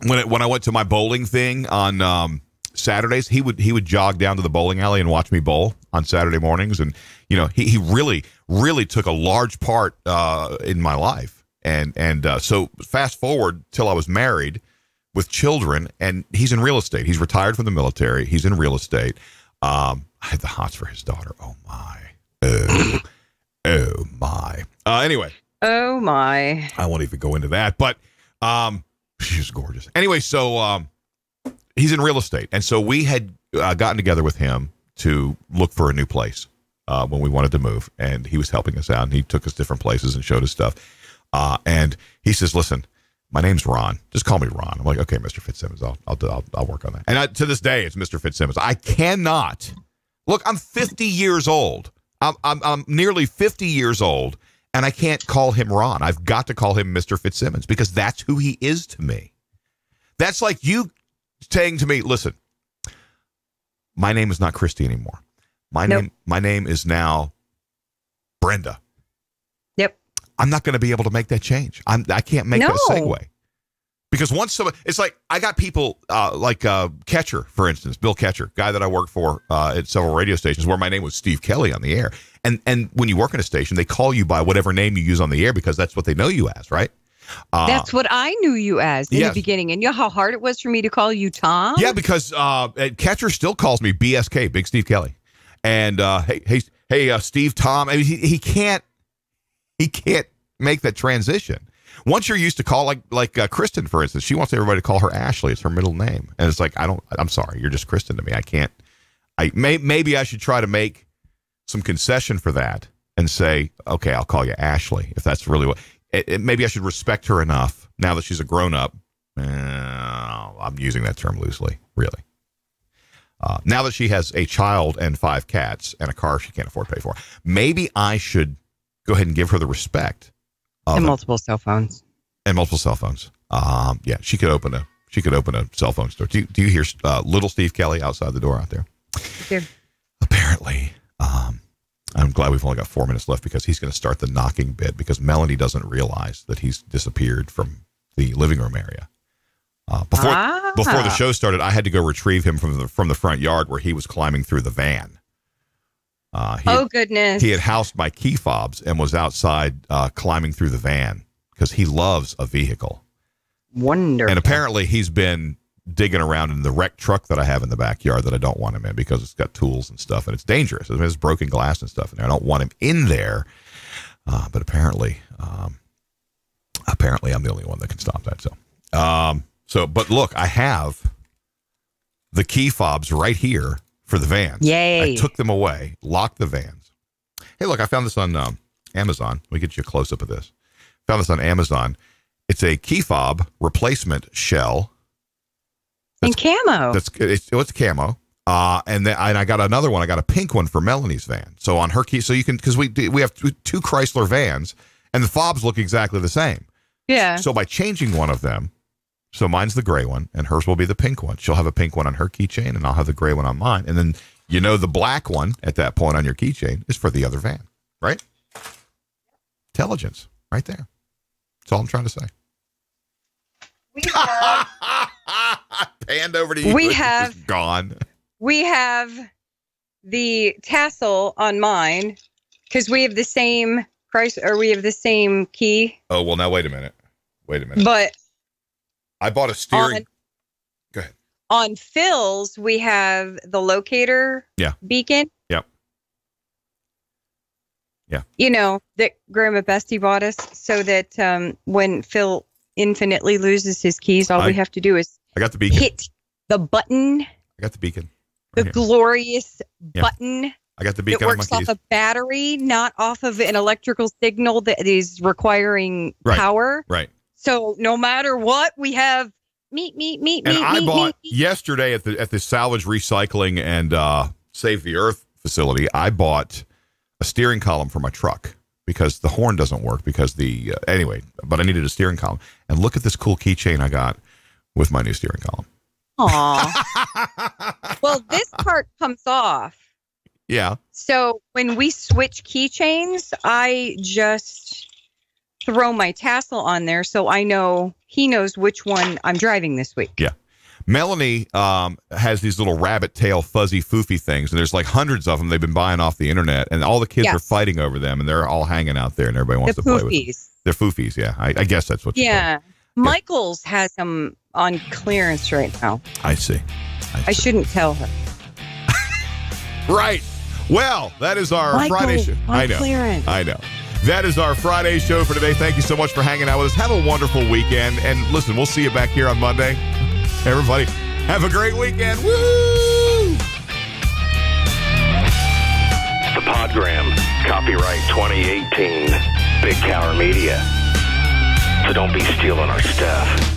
Speaker 2: when I went to my bowling thing on Saturdays, he would jog down to the bowling alley and watch me bowl on Saturday mornings, and he really took a large part in my life, and so fast forward till I was married with children, and he's in real estate. He's retired from the military. He's in real estate. I had the hots for his daughter. Oh my, oh my. Anyway.
Speaker 4: Oh my.
Speaker 2: I won't even go into that, but she's gorgeous. Anyway, so he's in real estate, and so we had gotten together with him to look for a new place when we wanted to move, and he was helping us out, and he took us different places and showed us stuff. And he says, listen, my name's Ron. Just call me Ron. I'm like, okay, Mr. Fitzsimmons, I'll work on that. And to this day, it's Mr. Fitzsimmons. I cannot. Look, I'm 50 years old. I'm nearly 50 years old, and I can't call him Ron. I've got to call him Mr. Fitzsimmons because that's who he is to me. That's like you saying to me, listen, my name is not Christy anymore. My name is now Brenda.
Speaker 4: Yep.
Speaker 2: I'm not going to be able to make that change. I can't make that segue. Because once somebody, it's like I got people like Ketcher, for instance, Bill Ketcher, guy that I worked for at several radio stations where my name was Steve Kelly on the air. And when you work in a station, they call you by whatever name you use on the air because that's what they know you as, right?
Speaker 4: That's what I knew you as in the beginning. And you know how hard it was for me to call you Tom?
Speaker 2: Yeah, because Ketcher still calls me BSK, Big Steve Kelly. And hey, Steve, Tom. I mean, he can't make that transition. Once you're used to call like Kristen, for instance, she wants everybody to call her Ashley. It's her middle name, and it's like I'm sorry, you're just Kristen to me. I can't. Maybe I should try to make some concession for that and say, okay, I'll call you Ashley if that's really what. Maybe I should respect her enough now that she's a grown up. I'm using that term loosely, really. Now that she has a child and 5 cats and a car she can't afford to pay for, maybe I should go ahead and give her the respect.
Speaker 4: And multiple cell phones.
Speaker 2: Yeah, she could open a cell phone store. Do you hear little Steve Kelly outside the door out there?
Speaker 4: Yeah.
Speaker 2: Apparently, I'm glad we've only got 4 minutes left because he's going to start the knocking bit because Melanie doesn't realize that he's disappeared from the living room area. Before the show started, I had to go retrieve him from the front yard where he was climbing through the van.
Speaker 4: Goodness.
Speaker 2: He had housed my key fobs and was outside climbing through the van because he loves a vehicle.
Speaker 4: Wonderful.
Speaker 2: And apparently he's been digging around in the wrecked truck that I have in the backyard that I don't want him in because it's got tools and stuff and it's dangerous. There's broken glass and stuff in there. I don't want him in there. But apparently I'm the only one that can stop that. But look, I have the key fobs right here for the vans.
Speaker 4: Yay.
Speaker 2: I took them away, locked the vans. Hey, look, I found this on Amazon. Let me get you a close-up of this. Found this on Amazon. It's a key fob replacement shell.
Speaker 4: In camo.
Speaker 2: It's camo. And I got another one. I got a pink one for Melanie's van. So on her key, so you can, because we have 2 Chrysler vans, and the fobs look exactly the same.
Speaker 4: Yeah.
Speaker 2: So by changing one of them, so mine's the gray one, and hers will be the pink one. She'll have a pink one on her keychain, and I'll have the gray one on mine. And then, the black one at that point on your keychain is for the other van, right? Intelligence, right there. That's all I'm trying to say. Panned over to you. Gone.
Speaker 4: We have the tassel on mine because we have the same price, or we have the same key.
Speaker 2: Oh, well, now wait a minute.
Speaker 4: But
Speaker 2: I bought a steering. Go ahead.
Speaker 4: On Phil's, we have the locator beacon.
Speaker 2: Yep. Yeah.
Speaker 4: That Grandma Bestie bought us so that when Phil infinitely loses his keys, all we have to do is
Speaker 2: I got the beacon.
Speaker 4: Hit the button.
Speaker 2: I got the beacon.
Speaker 4: Right the glorious button.
Speaker 2: I got the beacon.
Speaker 4: It works off a battery, not off of an electrical signal that is requiring power.
Speaker 2: Right.
Speaker 4: So no matter what, we have meat.
Speaker 2: And I bought yesterday at the salvage recycling and Save the Earth facility. I bought a steering column for my truck because the horn doesn't work because but I needed a steering column. And look at this cool keychain I got with my new steering column.
Speaker 4: Aw. Well, this part comes off.
Speaker 2: Yeah.
Speaker 4: So when we switch keychains, I just throw my tassel on there so I know he knows which one I'm driving this week.
Speaker 2: Yeah. Melanie has these little rabbit tail fuzzy foofy things, and there's like hundreds of them they've been buying off the internet, and all the kids are fighting over them, and they're all hanging out there, and everybody wants to play with them. They're foofies, yeah. I guess that's what you call them.
Speaker 4: Michael's has them on clearance right now.
Speaker 2: I see.
Speaker 4: I shouldn't tell her.
Speaker 2: Right. Well, that is our Friday show. I know.
Speaker 4: Clearance.
Speaker 2: I know. That is our Friday show for today. Thank you so much for hanging out with us. Have a wonderful weekend. And listen, we'll see you back here on Monday. Everybody, have a great weekend. Woo!
Speaker 3: The Podgram, copyright 2018, Big Tower Media. So don't be stealing our stuff.